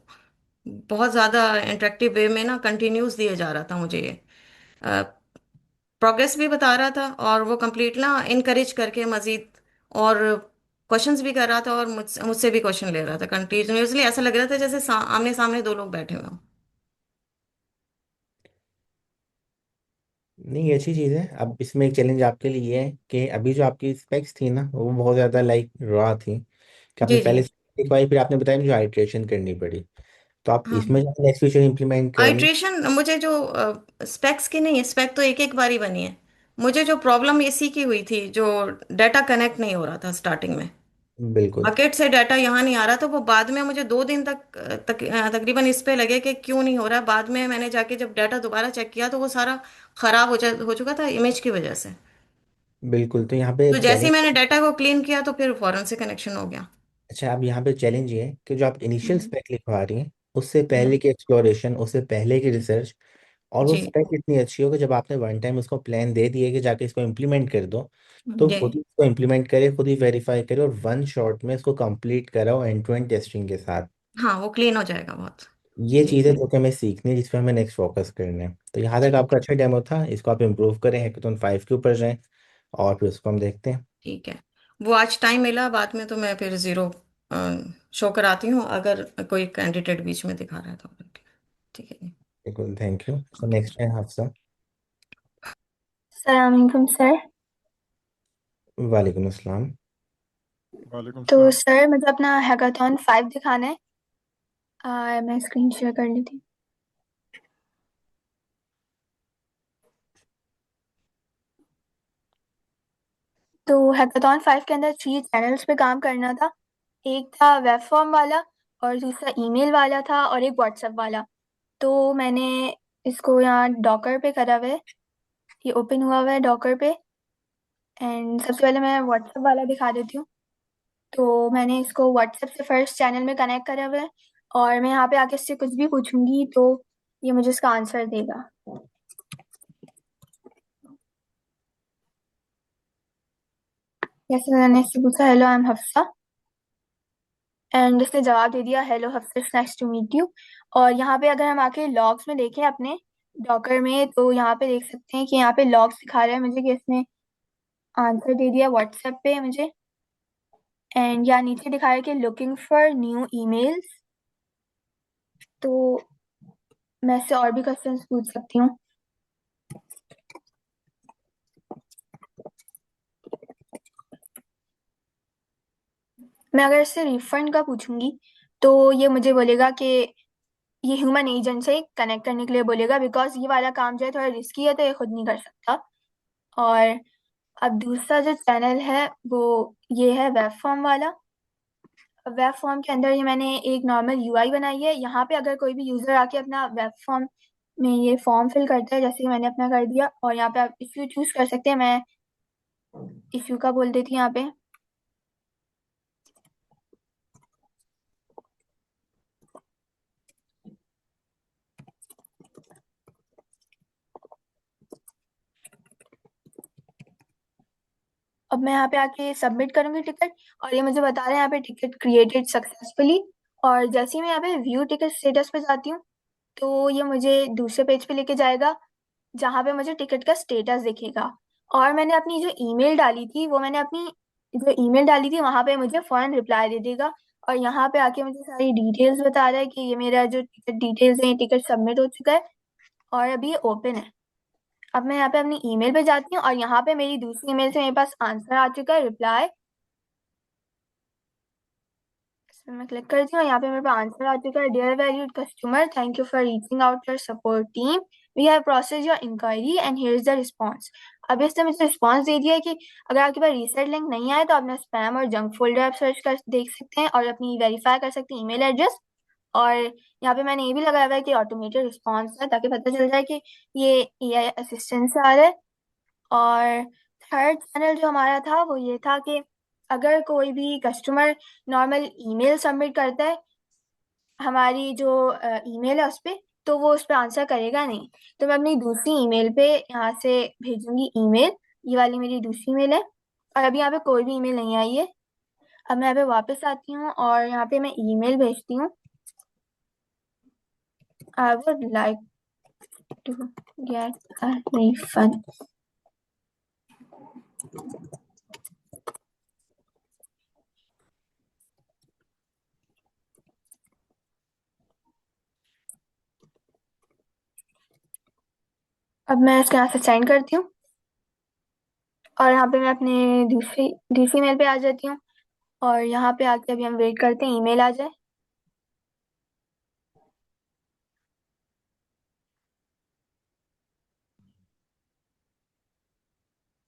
Speaker 7: बहुत ज़्यादा इंटरेक्टिव वे में ना कंटिन्यूस दिया जा रहा था मुझे ये प्रोग्रेस भी बता रहा था और वो कंप्लीट ना इनकरेज करके मजीद और क्वेश्चंस भी कर रहा था और मुझसे मुझसे भी क्वेश्चन ले रहा था कंटिन्यूअसली। ऐसा लग रहा था जैसे आमने सामने दो लोग बैठे हुए हों।
Speaker 1: नहीं, ये अच्छी चीज़ है। अब इसमें एक चैलेंज आपके लिए ये है कि अभी जो आपकी स्पेक्स थी ना वो बहुत ज़्यादा लाइक रॉ थी, कि आपने
Speaker 7: जी जी।
Speaker 1: पहले से लिखवाई, फिर आपने बताया मुझे आइट्रेशन करनी पड़ी। तो आप
Speaker 7: हाँ,
Speaker 1: इसमें जो नेक्स्ट फ्यूचर इंप्लीमेंट करेंगे।
Speaker 7: आइट्रेशन मुझे जो स्पेक्स की नहीं है, स्पेक तो एक एक बारी बनी है। मुझे जो प्रॉब्लम इसी की हुई थी, जो डाटा कनेक्ट नहीं हो रहा था स्टार्टिंग में,
Speaker 1: बिल्कुल।
Speaker 7: बकेट से डाटा यहाँ नहीं आ रहा था। वो बाद में मुझे 2 दिन तकरीबन इस पे लगे कि क्यों नहीं हो रहा। बाद में मैंने जाके जब डाटा दोबारा चेक किया तो वो सारा खराब हो चुका था इमेज की वजह से।
Speaker 1: बिल्कुल, तो यहाँ पे
Speaker 7: तो जैसे ही मैंने
Speaker 1: चैलेंज।
Speaker 7: डाटा को क्लीन किया तो फिर फौरन से कनेक्शन हो गया।
Speaker 1: अच्छा, अब यहाँ पे चैलेंज ये है कि जो आप इनिशियल
Speaker 7: हम्म।
Speaker 1: स्पेक लिखवा रही हैं, उससे पहले
Speaker 7: हम्म।
Speaker 1: की एक्सप्लोरेशन, उससे पहले की रिसर्च, और वो
Speaker 7: जी
Speaker 1: स्पेक इतनी अच्छी हो कि जब आपने वन टाइम उसको प्लान दे दिए कि जाके इसको इम्प्लीमेंट कर दो, तो
Speaker 7: जी।
Speaker 1: खुद ही इसको इम्प्लीमेंट करे, खुद ही वेरीफाई करे और वन शॉट में इसको कंप्लीट कराओ एंड टू एंड टेस्टिंग के साथ।
Speaker 7: हाँ, वो क्लीन हो जाएगा बहुत।
Speaker 1: ये
Speaker 7: जी।
Speaker 1: चीज़ है जो कि हमें सीखनी है, जिस पर हमें नेक्स्ट फोकस करना है। तो यहाँ तक
Speaker 7: ठीक
Speaker 1: आपका अच्छा डेमो था, इसको आप इम्प्रूव करें, हैकाथॉन 5 के ऊपर जाएं, और फिर उसको हम देखते हैं।
Speaker 7: ठीक है। वो आज टाइम मिला, बाद में तो मैं फिर जीरो शो कराती हूँ अगर कोई कैंडिडेट बीच में दिखा रहा है तो। ठीक है।
Speaker 1: बिल्कुल, थैंक यू। सो नेक्स्ट है हाफसा।
Speaker 6: सलामकुम सर।
Speaker 1: वालेकुम अस्सलाम।
Speaker 2: वालेकुम
Speaker 6: तो
Speaker 2: सलाम।
Speaker 6: सर मुझे अपना हैकाथॉन 5 दिखाना है। मैं स्क्रीन शेयर कर ली थी। तो हैकाथॉन 5 के अंदर 3 चैनल्स पे काम करना था। एक था वेब फॉर्म वाला, और दूसरा ईमेल वाला था, और एक व्हाट्सएप वाला। तो मैंने इसको यहाँ डॉकर पे करा हुआ है, ये ओपन हुआ हुआ है डॉकर पे। एंड सबसे पहले मैं व्हाट्सएप वाला दिखा देती हूँ। तो मैंने इसको व्हाट्सएप से फर्स्ट चैनल में कनेक्ट करा हुआ है, और मैं यहाँ पे आके इससे कुछ भी पूछूंगी तो ये मुझे इसका आंसर देगा। जैसे मैंने इससे पूछा, hello I am Hafsa, and इसने जवाब दे दिया, hello Hafsa, nice to meet you. और यहाँ पे अगर हम आके लॉग्स में देखें अपने डॉकर में, तो यहाँ पे देख सकते हैं कि यहाँ पे लॉग्स दिखा रहा है मुझे कि इसने आंसर दे दिया व्हाट्सएप पे मुझे। एंड यहाँ नीचे दिखा रहा है कि लुकिंग फॉर न्यू ईमेल्स। तो मैं इससे और भी क्वेश्चंस पूछ सकती हूँ। मैं अगर इससे रिफंड का पूछूंगी तो ये मुझे बोलेगा कि ये ह्यूमन एजेंट से कनेक्ट करने के लिए बोलेगा, बिकॉज ये वाला काम जो है थोड़ा रिस्की है, तो ये खुद नहीं कर सकता। और अब दूसरा जो चैनल है वो ये है वेब फॉर्म वाला। वेब फॉर्म के अंदर ये मैंने एक नॉर्मल यूआई बनाई है। यहाँ पे अगर कोई भी यूजर आके अपना वेब फॉर्म में ये फॉर्म फिल करता है, जैसे कि मैंने अपना कर दिया, और यहाँ पे आप इश्यू चूज कर सकते हैं। मैं इश्यू का बोल देती हूँ यहाँ पे। अब मैं यहाँ पे आके सबमिट करूंगी टिकट, और ये मुझे बता रहे हैं यहाँ पे टिकट क्रिएटेड सक्सेसफुली। और जैसे ही मैं यहाँ पे व्यू टिकट स्टेटस पे जाती हूँ, तो ये मुझे दूसरे पेज पे लेके जाएगा, जहाँ पे मुझे टिकट का स्टेटस दिखेगा। और मैंने अपनी जो ईमेल डाली थी, वो मैंने अपनी जो ईमेल डाली थी वहां पे मुझे फौरन रिप्लाई दे देगा। और यहाँ पे आके मुझे सारी डिटेल्स बता रहा है कि ये मेरा जो टिकट डिटेल्स है, टिकट सबमिट हो चुका है और अभी ये ओपन है। अब मैं यहाँ पे अपनी ईमेल पे जाती हूँ, और यहाँ पे मेरी दूसरी ईमेल से मेरे पास आंसर आ चुका है, रिप्लाई। इसमें मैं क्लिक करती हूँ, यहाँ पे मेरे पास आंसर आ चुका है, dear valued customer, thank you for reaching out your support team, we have process your inquiry and here is the response. अब इसने मुझे रिस्पॉन्स दे दिया है कि अगर आपके पास रीसेट लिंक नहीं आए तो अपना स्पैम और जंक फोल्डर आप सर्च कर देख सकते हैं, और अपनी वेरीफाई कर सकते हैं ईमेल एड्रेस। और यहाँ पे मैंने ये भी लगाया हुआ है कि ऑटोमेटेड रिस्पॉन्स है, ताकि पता चल जाए कि ये एआई असिस्टेंट से आ रहा है। और थर्ड चैनल जो हमारा था वो ये था कि अगर कोई भी कस्टमर नॉर्मल ईमेल सबमिट करता है हमारी जो ईमेल है उस पे, तो वो उस पर आंसर करेगा नहीं। तो मैं अपनी दूसरी ईमेल पे यहाँ से भेजूंगी ईमेल। ये वाली मेरी दूसरी ईमेल है, और अभी यहाँ पे कोई भी ईमेल नहीं आई है। अब मैं यहाँ पे वापस आती हूँ और यहाँ पे मैं ईमेल भेजती हूँ, I would like to get a refund.
Speaker 8: अब मैं इसके यहाँ से साइन करती हूँ और यहाँ पे मैं अपने दूसरी दूसरी मेल पे आ जाती हूँ और यहाँ पे आके अभी हम वेट करते हैं ईमेल आ जाए।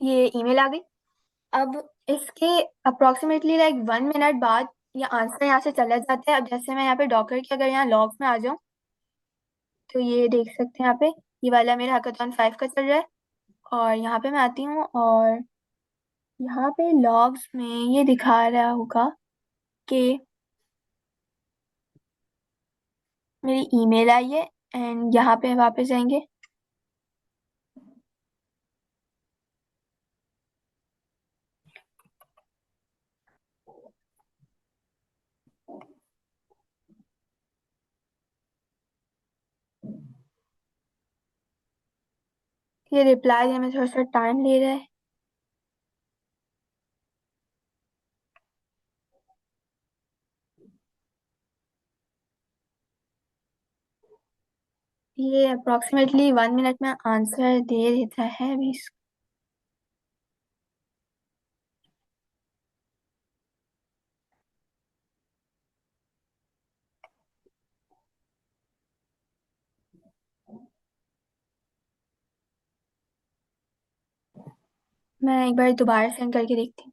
Speaker 8: ये ईमेल आ गई। अब इसके अप्रोक्सीमेटली लाइक 1 मिनट बाद ये आंसर यहाँ से चला जाता है। अब जैसे मैं यहाँ पे डॉकर के अगर यहाँ लॉग्स में आ जाऊँ तो ये देख सकते हैं यहाँ पे ये वाला मेरा हैकाथॉन 5 का चल रहा है और यहाँ पे मैं आती हूँ और यहाँ पे लॉग्स में ये दिखा रहा होगा कि मेरी ईमेल आई है एंड यहाँ पे वापस जाएंगे। ये रिप्लाई देने में थोड़ा सा टाइम ले रहा है। ये अप्रोक्सीमेटली 1 मिनट में आंसर दे देता है अभी। मैं एक बार दोबारा सेंड करके देखती हूँ।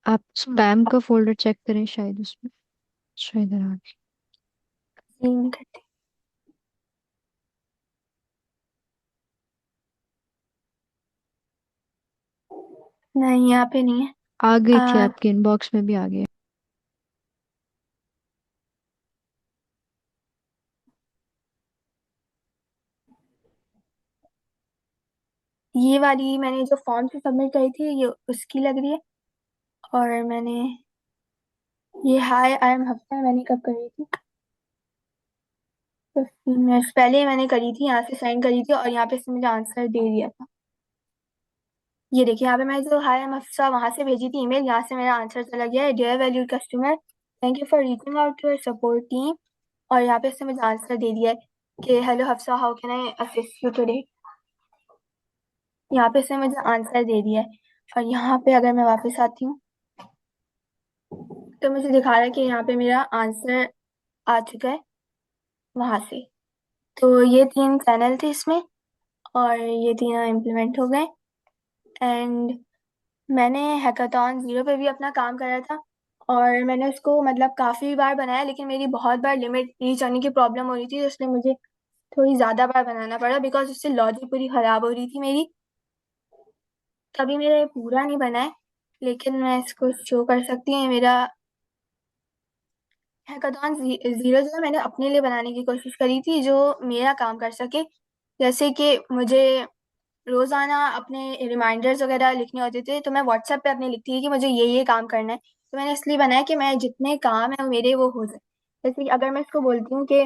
Speaker 3: आप स्पैम का फोल्डर चेक करें, शायद उसमें शायद आ गया।
Speaker 8: सीन करते नहीं, यहाँ पे नहीं है।
Speaker 3: आ गई थी,
Speaker 8: आ,
Speaker 3: आपके इनबॉक्स में भी आ गया।
Speaker 8: ये वाली मैंने जो फॉर्म से सबमिट करी थी ये उसकी लग रही है। और मैंने ये हाय आई एम हफ्ता मैंने कब करी थी? 15 मिनट पहले मैंने करी थी, यहाँ से साइन करी थी और यहाँ पे इसने मुझे आंसर दे दिया था। ये देखिए यहाँ पे मैं जो हाय आई एम हफ्सा वहां से भेजी थी ईमेल, यहाँ से मेरा आंसर चला गया है। Dear valued customer, thank you for reaching out to your support team. और यहाँ पे इसने मुझे आंसर दे दिया है कि hello Hafsa, how can I assist you today. यहाँ पे इसने मुझे आंसर दे दिया है। और यहाँ पे अगर मैं वापस आती हूँ तो मुझे दिखा रहा है कि यहाँ पे मेरा आंसर आ चुका है वहां से। तो ये 3 चैनल थे इसमें और ये तीनों इम्प्लीमेंट हो गए। एंड मैंने हैकाथॉन 0 पे भी अपना काम करा था और मैंने उसको मतलब काफ़ी बार बनाया, लेकिन मेरी बहुत बार लिमिट रीच होने की प्रॉब्लम हो रही थी, तो इसलिए मुझे थोड़ी ज़्यादा बार बनाना पड़ा बिकॉज उससे लॉजिक पूरी ख़राब हो रही थी मेरी। कभी मेरा ये पूरा नहीं बना है, लेकिन मैं इसको शो कर सकती हूँ। ये मेरा हैकाथॉन 0 जो है मैंने अपने लिए बनाने की कोशिश करी थी जो मेरा काम कर सके। जैसे कि मुझे रोजाना अपने रिमाइंडर्स वगैरह लिखने होते थे तो मैं व्हाट्सएप पे अपने लिखती थी कि मुझे ये काम करना है। तो मैंने इसलिए बनाया कि मैं जितने काम है मेरे वो हो जाए। जैसे कि अगर मैं इसको बोलती हूँ कि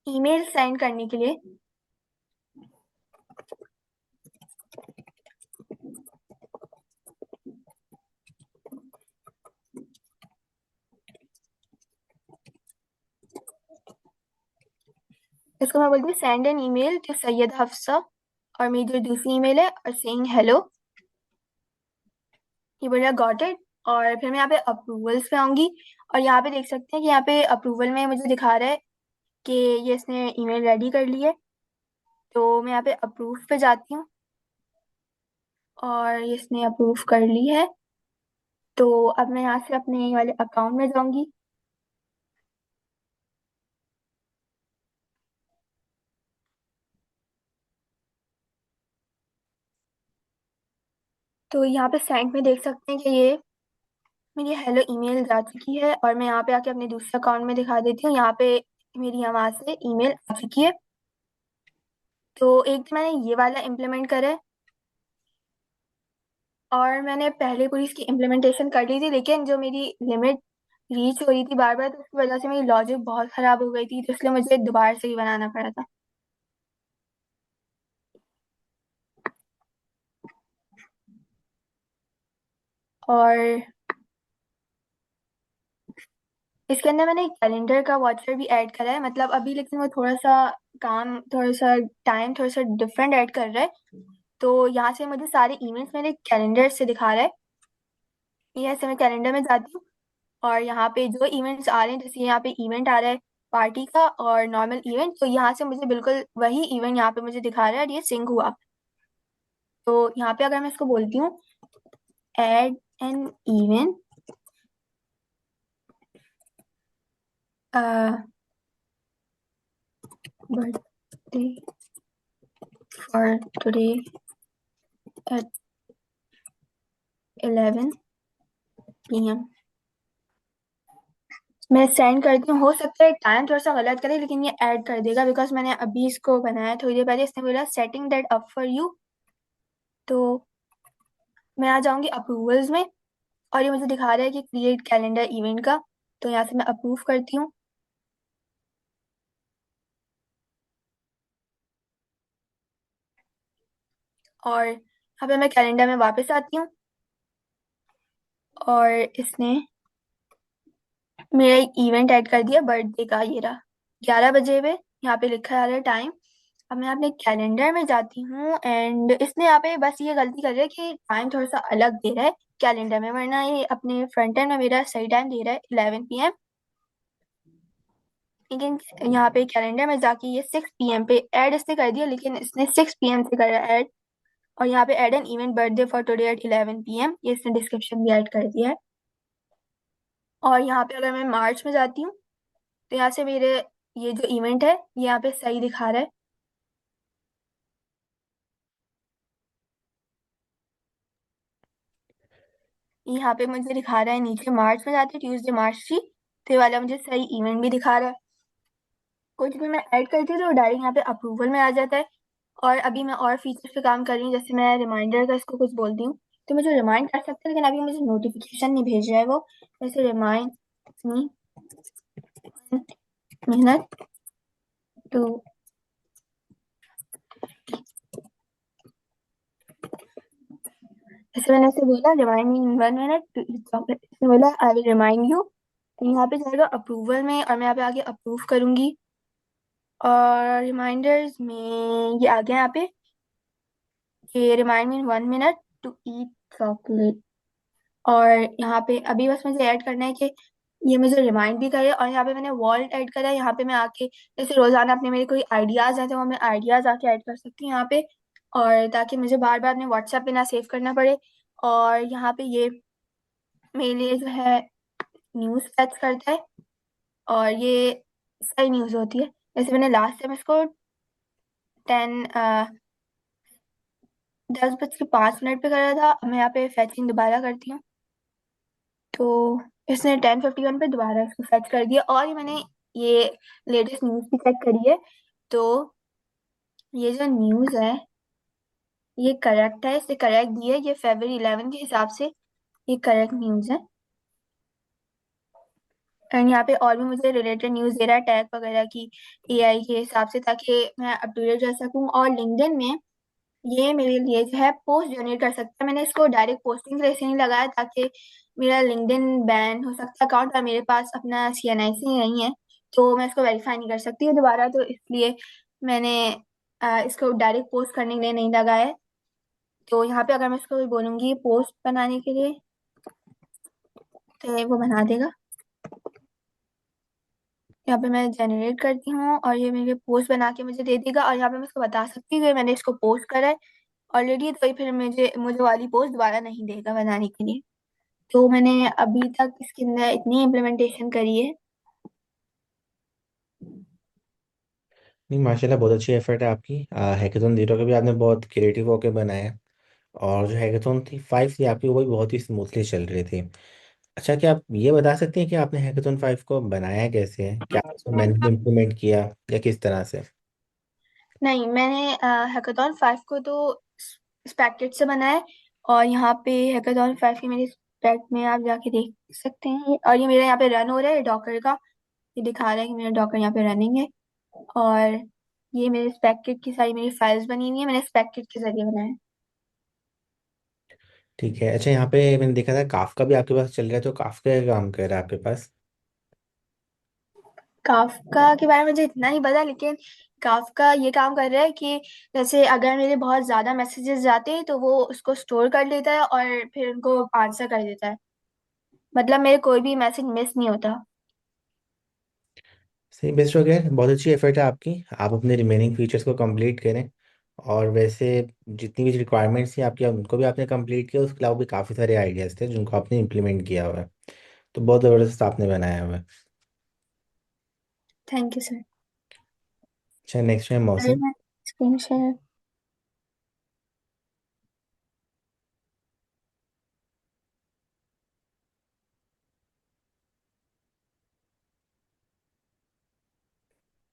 Speaker 8: ईमेल सेंड करने के लिए, इसको मैं बोलती हूँ send an email to Syed Hafsa और मेरी जो दूसरी ईमेल है और सेइंग हेलो। ये बोला गॉट इट। और फिर मैं यहाँ पे अप्रूवल्स पे आऊंगी और यहाँ पे देख सकते हैं कि यहाँ पे अप्रूवल में मुझे दिखा रहा है कि ये इसने ईमेल रेडी कर ली है। तो मैं यहाँ पे अप्रूव पे जाती हूँ और ये इसने अप्रूव कर ली है। तो अब मैं यहाँ से अपने वाले अकाउंट में जाऊंगी। तो यहाँ पे सेंड में देख सकते हैं कि ये मेरी हेलो ईमेल जा चुकी है, और मैं यहाँ पे आके अपने दूसरे अकाउंट में दिखा देती हूँ। यहाँ पे मेरी यहाँ से ईमेल आ चुकी है। तो एक तो मैंने ये वाला इम्प्लीमेंट करा है, और मैंने पहले पूरी इसकी इम्प्लीमेंटेशन कर ली थी, लेकिन जो मेरी लिमिट रीच हो रही थी बार बार, तो उसकी वजह से मेरी लॉजिक बहुत खराब हो गई थी, तो इसलिए मुझे दोबारा से ही बनाना पड़ा था। और इसके अंदर मैंने कैलेंडर का वॉचर भी ऐड करा है, मतलब अभी, लेकिन वो थोड़ा सा टाइम थोड़ा सा डिफरेंट ऐड कर रहा है। तो यहाँ से मुझे सारे इवेंट्स मेरे कैलेंडर से दिखा रहा है। ये ऐसे मैं कैलेंडर में जाती हूँ, और यहाँ पे जो इवेंट्स आ रहे हैं, जैसे यहाँ पे इवेंट आ रहा है पार्टी का और नॉर्मल इवेंट, तो यहाँ से मुझे बिल्कुल वही इवेंट यहाँ पे मुझे दिखा रहा है, और ये सिंक हुआ। तो यहाँ पे अगर मैं इसको बोलती हूँ add an event birthday for today at 11 PM, मैं सेंड करती हूँ। हो सकता है टाइम थोड़ा सा गलत करे, लेकिन ये ऐड कर देगा, बिकॉज मैंने अभी इसको बनाया थोड़ी देर पहले। इसने बोला setting that up for you. तो मैं आ जाऊंगी अप्रूवल्स में, और ये मुझे दिखा रहा है कि क्रिएट कैलेंडर इवेंट का। तो यहाँ से मैं अप्रूव करती हूँ। और यहाँ पे मैं कैलेंडर में वापस आती हूँ, और इसने मेरा एक इवेंट ऐड कर दिया बर्थडे का। ये रहा 11 बजे पे, यहाँ पे लिखा आ रहा है टाइम। अब मैं अपने कैलेंडर में जाती हूँ, एंड इसने यहाँ पे बस ये गलती कर रहा है कि टाइम थोड़ा सा अलग दे रहा है कैलेंडर में, वरना ये अपने फ्रंट एंड में मेरा सही टाइम दे रहा है 11 PM। लेकिन यहाँ पे कैलेंडर में जाके ये 6 PM पे ऐड इसने कर दिया, लेकिन इसने 6 PM से करा ऐड। और यहाँ पे add N event birthday for today at 11 PM, ये इसने डिस्क्रिप्शन भी ऐड कर दिया है। और यहाँ पे अगर मैं मार्च में जाती हूँ, तो यहाँ से मेरे ये जो इवेंट है ये यहाँ पे सही दिखा रहा है। यहाँ पे मुझे दिखा रहा है नीचे मार्च में जाते ट्यूसडे मार्च थी, तो ये वाला मुझे सही इवेंट भी दिखा रहा है। कुछ भी मैं ऐड करती हूँ तो डायरेक्ट यहाँ पे अप्रूवल में आ जाता है। और अभी मैं और फीचर्स पे काम कर रही हूँ, जैसे मैं रिमाइंडर का इसको कुछ बोलती हूँ, तो मुझे रिमाइंड कर सकते हैं, लेकिन अभी मुझे नोटिफिकेशन नहीं भेज रहा है वो। जैसे रिमाइंड मी मिनट टू, जैसे मैंने इसे बोला रिमाइंड मी इन 1 मिनट, इसने बोला आई विल रिमाइंड यू। तो यहाँ पे जाएगा अप्रूवल में, और मैं यहाँ पे आगे अप्रूव करूंगी। और रिमाइंडर्स में ये आ गया यहाँ पे कि remind me in 1 minute to eat chocolate. और यहाँ पे अभी बस मुझे ऐड करना है कि ये मुझे रिमाइंड भी करे। और यहाँ पे मैंने वॉल्ट ऐड करा है। यहाँ पे मैं आके जैसे रोजाना अपने मेरे कोई आइडियाज हैं, तो वो मैं आइडियाज आके ऐड कर सकती हूँ यहाँ पे, और ताकि मुझे बार बार अपने व्हाट्सएप पे ना सेव करना पड़े। और यहाँ पे ये मेरे लिए जो है न्यूज़ फैच करता है, और ये सही न्यूज़ होती है। जैसे मैंने लास्ट टाइम इसको 10:05 पे करा था। अब मैं यहाँ पे फैचिंग दोबारा करती हूँ, तो इसने 10:51 पे दोबारा इसको फैच कर दिया। और ये मैंने ये लेटेस्ट न्यूज़ भी चेक करी है, तो ये जो न्यूज़ है ये करेक्ट है, इसने करेक्ट दी है। ये February 11 के हिसाब से ये करेक्ट न्यूज़ है। एंड यहाँ पे और भी मुझे रिलेटेड न्यूज़ दे रहा है टैग वगैरह की AI के हिसाब से, ताकि मैं अप टू डेट रह सकूँ। और लिंक्डइन में ये मेरे लिए जो है पोस्ट जनरेट कर सकता है। मैंने इसको डायरेक्ट पोस्टिंग के लिए इसलिए नहीं लगाया, ताकि मेरा लिंक्डइन बैन हो सकता है अकाउंट, और मेरे पास अपना CNIC नहीं है, तो मैं इसको वेरीफाई नहीं कर सकती हूँ दोबारा। तो इसलिए मैंने इसको डायरेक्ट पोस्ट करने के लिए नहीं लगाया है। तो यहाँ पे अगर मैं इसको बोलूँगी पोस्ट बनाने के लिए, तो ये वो बना देगा। यहाँ पे मैं जनरेट करती हूँ, और ये मेरे पोस्ट बना के मुझे दे देगा। और यहाँ पे मैं इसको बता सकती हूँ कि मैंने इसको पोस्ट करा है ऑलरेडी, तो ये फिर मुझे मुझे वाली पोस्ट दोबारा नहीं देगा बनाने के लिए। तो मैंने अभी तक इसके अंदर इतनी इम्प्लीमेंटेशन करी है।
Speaker 1: नहीं, माशाल्लाह बहुत अच्छी एफर्ट है आपकी। हैकाथॉन जीरो का भी आपने बहुत क्रिएटिव होकर बनाया है। और जो हैकाथॉन थी 5 थी आपकी, वो भी बहुत ही स्मूथली चल रही थी। अच्छा, क्या आप ये बता सकते हैं कि आपने हैकाथॉन 5 को बनाया कैसे है? क्या आपने मैनुअली इम्प्लीमेंट किया या किस तरह से?
Speaker 8: नहीं, मैंने हैकाथॉन 5 को तो स्पेक्टेड से बनाया है। और यहाँ पे हैकाथॉन 5 की मेरी स्पेक में आप जाके देख सकते हैं, और ये मेरा यहाँ पे रन हो रहा है डॉकर का। ये दिखा रहा है कि मेरा डॉकर यहाँ पे रनिंग है। और ये मेरे स्पेक्टेड की सारी मेरी फाइल्स बनी हुई है, मैंने स्पेक्टेड के जरिए बनाया है।
Speaker 1: ठीक है। अच्छा, यहाँ पे मैंने देखा था काफका भी आपके पास चल रहा है, तो काफका का काम कर रहा है आपके पास?
Speaker 8: काफका के बारे में मुझे इतना ही पता, लेकिन काफका ये काम कर रहा है कि जैसे अगर मेरे बहुत ज्यादा मैसेजेस जाते हैं तो वो उसको स्टोर कर लेता है और फिर उनको आंसर कर देता है। मतलब मेरे कोई भी मैसेज मिस नहीं होता।
Speaker 1: सही, बेस्ट हो गया। बहुत अच्छी एफर्ट है आपकी। आप अपने रिमेनिंग फीचर्स को कंप्लीट करें। और वैसे जितनी भी रिक्वायरमेंट्स थी आपकी, उनको भी आपने कंप्लीट किया। उसके अलावा भी काफ़ी सारे आइडियाज़ थे जिनको आपने इम्प्लीमेंट किया हुआ है। तो बहुत ज़बरदस्त आपने बनाया हुआ है।
Speaker 8: Thank you sir.
Speaker 1: अच्छा, नेक्स्ट है
Speaker 8: अरे
Speaker 1: मौसम।
Speaker 8: मैं स्क्रीन शेयर।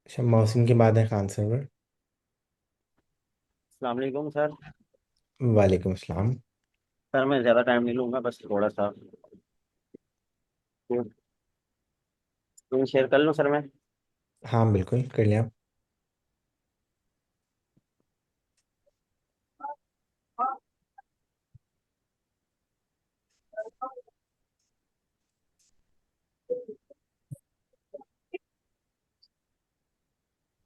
Speaker 1: अच्छा, मौसम के बाद है खान सरवर।
Speaker 9: अस्सलाम वालेकुम सर।
Speaker 1: वालेकुम अस्सलाम।
Speaker 9: सर मैं ज़्यादा टाइम नहीं लूँगा, बस थोड़ा सा स्क्रीन शेयर कर लूँ सर मैं।
Speaker 1: हाँ, बिल्कुल कर लिया।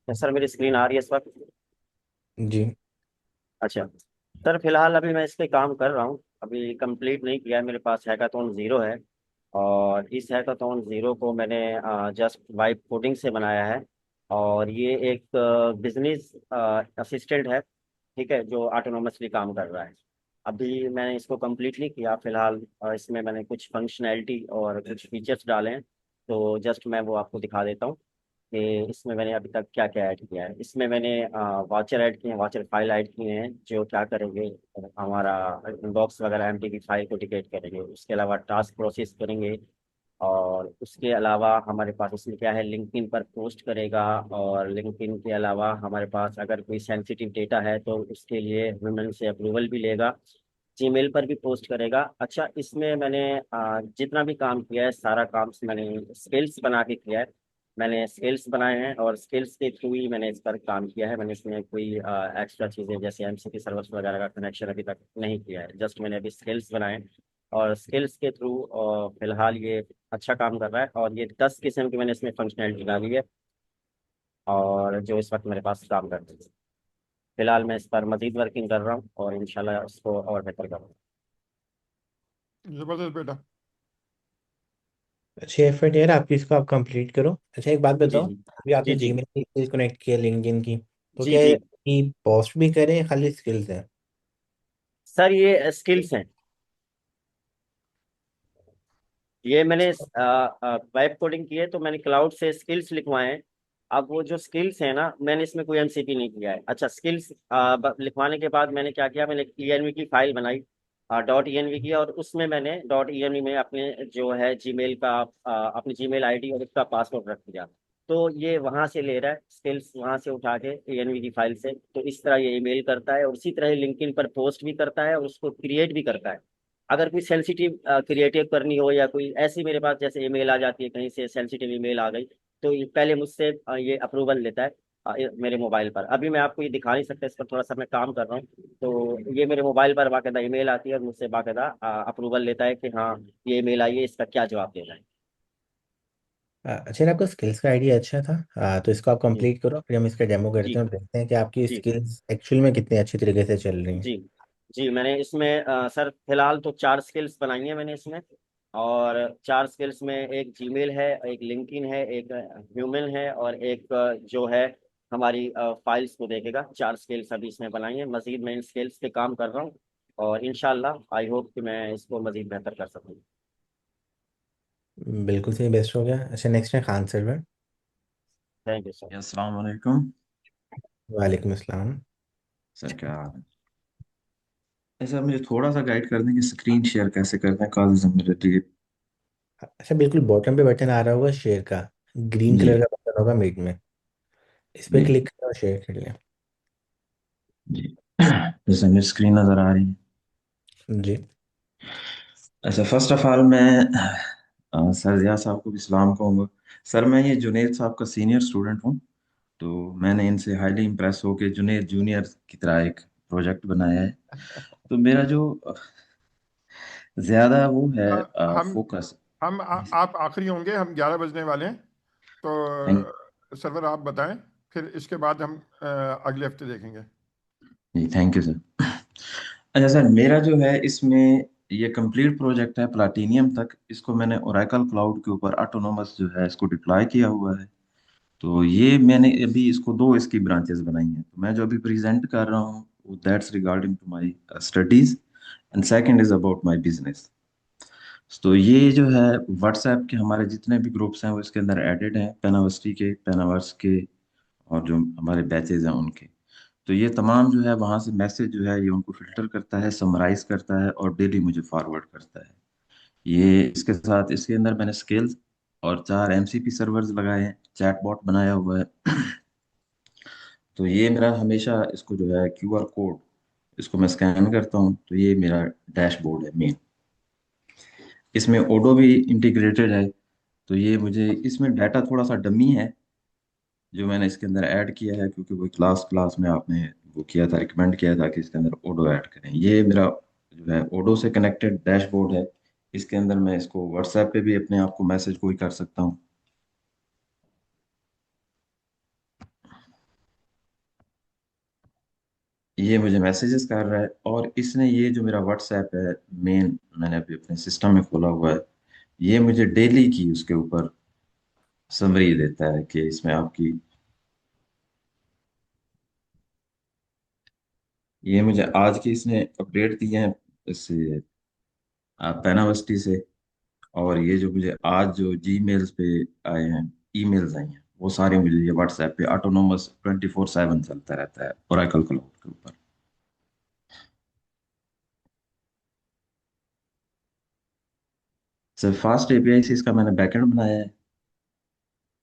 Speaker 9: सर मेरी स्क्रीन आ रही है इस वक्त?
Speaker 1: जी।
Speaker 9: अच्छा सर, फिलहाल अभी मैं इस पे काम कर रहा हूँ, अभी कंप्लीट नहीं किया है। मेरे पास हैकाथॉन ज़ीरो है, और इस हैकाथॉन ज़ीरो को मैंने जस्ट वाइब कोडिंग से बनाया है। और ये एक बिजनेस असिस्टेंट है, ठीक है, जो ऑटोनोमसली काम कर रहा है। अभी मैंने इसको कंप्लीट नहीं किया फिलहाल। इसमें मैंने कुछ फंक्शनैलिटी और कुछ फीचर्स डाले हैं, तो जस्ट मैं वो आपको दिखा देता हूँ कि इसमें मैंने अभी तक क्या क्या ऐड किया है। इसमें मैंने वाचर ऐड किए हैं, वाचर फाइल ऐड किए हैं, जो क्या करेंगे, हमारा इनबॉक्स वगैरह एमटी की फाइल को टिकेट करेंगे। उसके अलावा टास्क प्रोसेस करेंगे। और उसके अलावा हमारे पास इसमें क्या है, लिंक्डइन पर पोस्ट करेगा। और लिंक्डइन के अलावा हमारे पास अगर कोई सेंसिटिव डेटा है तो उसके लिए वुमेन से अप्रूवल भी लेगा। जीमेल पर भी पोस्ट करेगा। अच्छा, इसमें मैंने जितना भी काम किया है, सारा काम मैंने स्किल्स बना के किया है। मैंने स्किल्स बनाए हैं, और स्किल्स के थ्रू ही मैंने इस पर काम किया है। मैंने इसमें कोई एक्स्ट्रा चीज़ें जैसे एमसीपी सर्वर्स वगैरह का कनेक्शन अभी तक नहीं किया है। जस्ट मैंने अभी स्किल्स बनाए हैं, और स्किल्स के थ्रू फिलहाल ये अच्छा काम कर रहा है। और ये 10 किस्म की मैंने इसमें फंक्शनैलिटी डाली है, और जो इस वक्त मेरे पास काम करती है। फिलहाल मैं इस पर मजीद वर्किंग कर रहा हूँ, और इंशाल्लाह उसको और बेहतर करूँगा।
Speaker 2: जबरदस्त बेटा।
Speaker 1: अच्छी एफर्ट यार आपकी, इसको आप कंप्लीट करो। अच्छा, एक बात
Speaker 9: जी
Speaker 1: बताओ।
Speaker 9: जी।
Speaker 1: अभी आपने
Speaker 9: जी जी।
Speaker 1: जीमेल से कनेक्ट किया, लिंक्डइन की, तो
Speaker 9: जी
Speaker 1: क्या
Speaker 9: जी।
Speaker 1: ये पोस्ट भी करें या खाली स्किल्स है?
Speaker 9: सर ये स्किल्स हैं। ये मैंने वेब कोडिंग की है, तो मैंने क्लाउड से स्किल्स लिखवाए हैं। अब वो जो स्किल्स है ना, मैंने इसमें कोई एमसीपी नहीं किया है। अच्छा, स्किल्स लिखवाने के बाद मैंने क्या किया, मैंने ईएनवी की फाइल बनाई, डॉट ईएनवी की। और उसमें मैंने डॉट ईएनवी में अपने जो है जीमेल का अपनी जीमेल आईडी और उसका पासवर्ड रख दिया। तो ये वहां से ले रहा है स्किल्स, वहां से उठा के ईएनवी की फाइल से। तो इस तरह ये ईमेल करता है, और उसी तरह लिंक्डइन पर पोस्ट भी करता है, और उसको क्रिएट भी करता है। अगर कोई सेंसिटिव क्रिएटिव करनी हो, या कोई ऐसी मेरे पास जैसे ईमेल आ जाती है, कहीं से सेंसिटिव ईमेल आ गई, तो ये पहले मुझसे ये अप्रूवल लेता है। मेरे मोबाइल पर अभी मैं आपको ये दिखा नहीं सकता, इस पर थोड़ा सा मैं काम कर रहा हूँ। तो ये मेरे मोबाइल पर बाकायदा ईमेल आती है, और मुझसे बाकायदा अप्रूवल लेता है कि हाँ ये ईमेल आई है, इसका क्या जवाब देना है।
Speaker 1: अच्छा, आपका स्किल्स का आइडिया अच्छा था। तो इसको आप
Speaker 9: जी
Speaker 1: कंप्लीट करो, फिर हम इसका डेमो करते
Speaker 9: जी।
Speaker 1: हैं और देखते हैं कि आपकी
Speaker 9: जी
Speaker 1: स्किल्स एक्चुअल में कितनी अच्छी तरीके से चल रही हैं।
Speaker 9: जी। जी मैंने इसमें सर फिलहाल तो 4 स्किल्स बनाई हैं मैंने इसमें। और 4 स्किल्स में एक जीमेल है, एक लिंक्डइन है, एक ह्यूमन है, और एक जो है हमारी फाइल्स को देखेगा। 4 स्किल्स अभी इसमें बनाई हैं। मजीद मैं इन स्किल्स पे काम कर रहा हूँ, और इंशाल्लाह आई होप कि मैं इसको मजीद बेहतर कर सकूँ।
Speaker 1: बिल्कुल सही, बेस्ट हो गया। अच्छा, नेक्स्ट है Khan server.
Speaker 9: Thank you sir.
Speaker 10: अस्सलाम वालेकुम।
Speaker 1: वालेकुम अस्सलाम।
Speaker 10: सर क्या हाल है? ऐसा मुझे थोड़ा सा गाइड कर दें कि स्क्रीन शेयर कैसे करते हैं, काज मेरे लिए।
Speaker 1: अच्छा, बिल्कुल बॉटम पे बटन आ रहा होगा शेयर का, ग्रीन
Speaker 10: जी।
Speaker 1: कलर का बटन होगा मिड में, इस पे
Speaker 10: जी।
Speaker 1: क्लिक करें और शेयर कर लें।
Speaker 10: जी। जैसे मेरी स्क्रीन नजर आ रही है।
Speaker 1: जी।
Speaker 10: अच्छा, फर्स्ट ऑफ ऑल मैं सर जिया साहब को भी सलाम कहूँगा। सर मैं ये जुनेद साहब का सीनियर स्टूडेंट हूँ। तो मैंने इनसे हाईली इम्प्रेस होकर जुनेद जूनियर की तरह एक प्रोजेक्ट बनाया है। तो मेरा जो ज्यादा वो है
Speaker 2: हाँ, हम
Speaker 10: फोकस।
Speaker 2: आप आखिरी होंगे, हम 11 बजने वाले हैं।
Speaker 10: थैंक
Speaker 2: तो सरवर आप बताएं, फिर इसके बाद हम अगले हफ्ते देखेंगे।
Speaker 10: जी, थैंक यू सर। अच्छा सर, मेरा जो है इसमें ये कंप्लीट प्रोजेक्ट है प्लाटिनियम तक। इसको मैंने ओरेकल क्लाउड के ऊपर ऑटोनोमस जो है इसको डिप्लॉय किया हुआ है। तो ये मैंने अभी इसको दो इसकी ब्रांचेस बनाई हैं। तो मैं जो अभी प्रेजेंट कर रहा हूँ that's regarding to my studies, and second is about my business. तो ये जो है व्हाट्सएप के हमारे जितने भी ग्रुप्स हैं वो इसके अंदर एडेड हैं, पेनावर्सिटी के, पेनावर्स के, और जो हमारे बैचेज हैं उनके। तो ये तमाम जो है वहाँ से मैसेज जो है ये उनको फिल्टर करता है, समराइज करता है और डेली मुझे फॉरवर्ड करता है। ये इसके साथ इसके अंदर मैंने स्केल्स और 4 एमसीपी सर्वर्स लगाए हैं, चैटबॉट बनाया हुआ है। तो ये मेरा हमेशा इसको जो है क्यूआर कोड, इसको मैं स्कैन करता हूँ तो ये मेरा डैशबोर्ड है मेन। इसमें ओडो भी इंटीग्रेटेड है। तो ये मुझे इसमें डाटा थोड़ा सा डमी है जो मैंने इसके अंदर ऐड किया है, क्योंकि वो क्लास क्लास में आपने वो किया था, रिकमेंड किया था कि इसके अंदर ओडो ऐड करें। ये मेरा जो है ओडो से कनेक्टेड डैशबोर्ड है। इसके अंदर मैं इसको व्हाट्सएप पे भी अपने आप को मैसेज कोई कर सकता हूँ। ये मुझे मैसेजेस कर रहा है, और इसने ये जो मेरा व्हाट्सएप है मेन, मैंने अभी अपने सिस्टम में खोला हुआ है, ये मुझे डेली की उसके ऊपर समरी देता है कि इसमें आपकी, ये मुझे आज की इसने अपडेट दिए हैं इससे पेनावर्सिटी से। और ये जो मुझे आज जो जी मेल्स पे आए हैं, ईमेल्स आई हैं, वो सारे मुझे ये व्हाट्सएप पे ऑटोनोमस 24/7 चलता रहता है ओरेकल क्लाउड के ऊपर। सर फास्ट एपीआई से इसका मैंने बैकएंड बनाया है।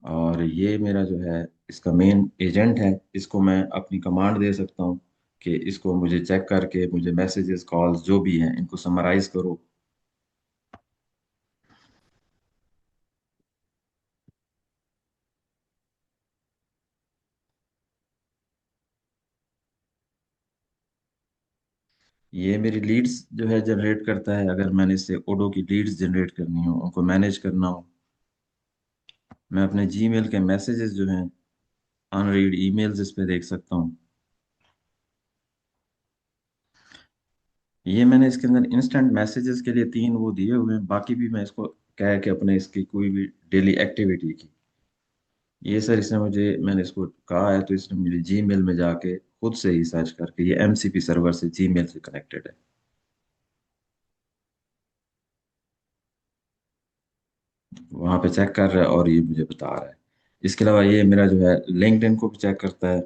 Speaker 10: और ये मेरा जो है इसका मेन एजेंट है। इसको मैं अपनी कमांड दे सकता हूँ कि इसको मुझे चेक करके मुझे मैसेजेस कॉल्स जो भी हैं इनको समराइज करो। ये मेरी लीड्स जो है जनरेट करता है। अगर मैंने इससे ओडो की लीड्स जनरेट करनी हो, उनको मैनेज करना हो, मैं अपने जीमेल के मैसेजेस जो हैं, अनरीड ईमेल्स इस पे देख सकता हूँ। ये मैंने इसके अंदर इंस्टेंट मैसेजेस के लिए 3 वो दिए हुए हैं। बाकी भी मैं इसको कह के अपने इसकी कोई भी डेली एक्टिविटी की, ये सर इसने मुझे, मैंने इसको कहा है तो इसने मुझे जीमेल में जाके खुद से ही सर्च करके, ये एमसीपी सर्वर से जीमेल से कनेक्टेड है, वहां पे चेक कर रहा है और ये मुझे बता रहा है। इसके अलावा ये मेरा जो है लिंक्डइन को भी चेक करता है।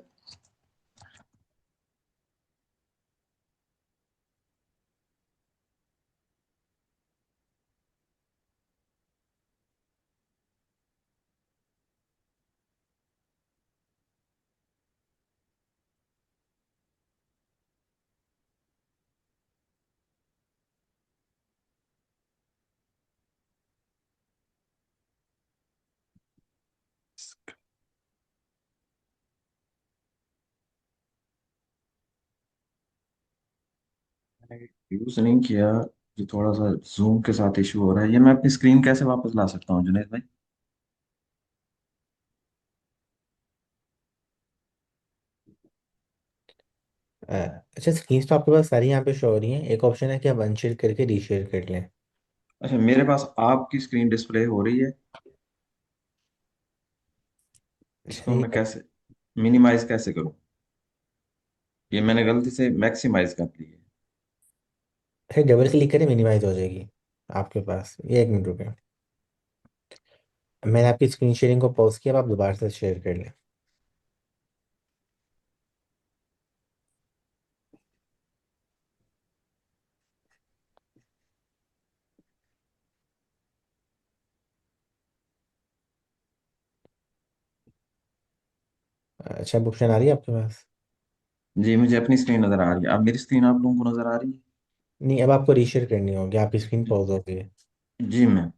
Speaker 10: यूज नहीं किया, जो थोड़ा सा जूम के साथ इशू हो रहा है। ये मैं अपनी स्क्रीन कैसे वापस ला सकता हूँ जुनेद भाई?
Speaker 1: अ, अच्छा, स्क्रीन तो आपके पास सारी यहाँ पे शो हो रही हैं, एक ऑप्शन है कि आप अनशेयर करके रीशेयर कर लें।
Speaker 10: अच्छा, मेरे पास आपकी स्क्रीन डिस्प्ले हो रही है।
Speaker 1: अच्छा
Speaker 10: इसको मैं कैसे मिनिमाइज कैसे करूँ? ये मैंने गलती से मैक्सिमाइज कर ली है।
Speaker 1: अच्छा, डबल क्लिक करें, मिनिमाइज हो जाएगी आपके पास। ये 1 मिनट रुपये, मैंने आपकी स्क्रीन शेयरिंग को पॉज किया, अब आप दोबारा से शेयर कर लें। अच्छा, ऑप्शन आ रही है आपके पास?
Speaker 10: जी, मुझे अपनी स्क्रीन नजर आ रही है। अब मेरी स्क्रीन आप लोगों को नजर आ रही
Speaker 1: नहीं, अब आपको रीशेयर करनी होगी, आपकी स्क्रीन पॉज हो गई है।
Speaker 10: है? जी मैम।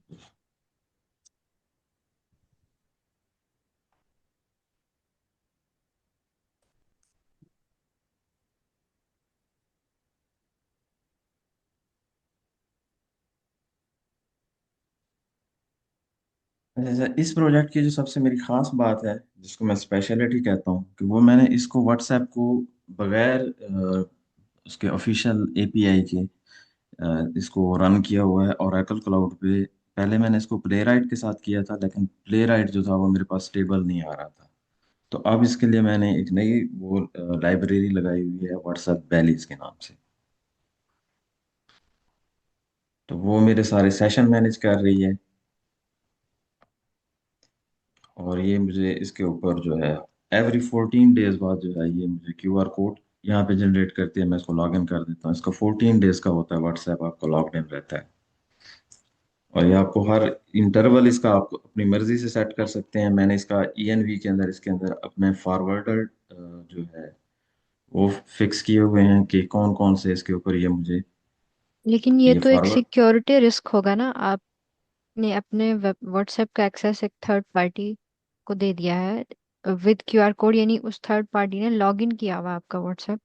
Speaker 10: अच्छा, इस प्रोजेक्ट की जो सबसे मेरी खास बात है, जिसको मैं स्पेशलिटी कहता हूँ, कि वो मैंने इसको व्हाट्सएप को बगैर उसके ऑफिशियल एपीआई के इसको रन किया हुआ है ओरेकल क्लाउड पे। पहले मैंने इसको प्ले राइट के साथ किया था, लेकिन प्ले राइट जो था वो मेरे पास स्टेबल नहीं आ रहा था। तो अब इसके लिए मैंने एक नई वो लाइब्रेरी लगाई हुई है व्हाट्सएप बैलीज के नाम से। तो वो मेरे सारे सेशन मैनेज कर रही है, और ये मुझे इसके ऊपर जो है एवरी 14 डेज बाद जो है ये मुझे क्यूआर कोड यहाँ पे जनरेट करती है। मैं इसको लॉग इन कर देता हूँ। इसका 14 डेज का होता है, व्हाट्सएप आपका लॉग इन रहता है। और ये आपको हर इंटरवल इसका आप अपनी मर्जी से सेट कर सकते हैं। मैंने इसका ईएनवी के अंदर इसके अंदर अपने फॉरवर्डर जो है वो फिक्स किए हुए हैं कि कौन कौन से इसके ऊपर ये मुझे
Speaker 3: लेकिन ये
Speaker 10: ये
Speaker 3: तो एक
Speaker 10: फॉरवर्ड।
Speaker 3: सिक्योरिटी रिस्क होगा ना, आपने अपने व्हाट्सएप का एक्सेस एक थर्ड पार्टी को दे दिया है विद क्यूआर कोड, यानी उस थर्ड पार्टी ने लॉग इन किया हुआ आपका व्हाट्सएप,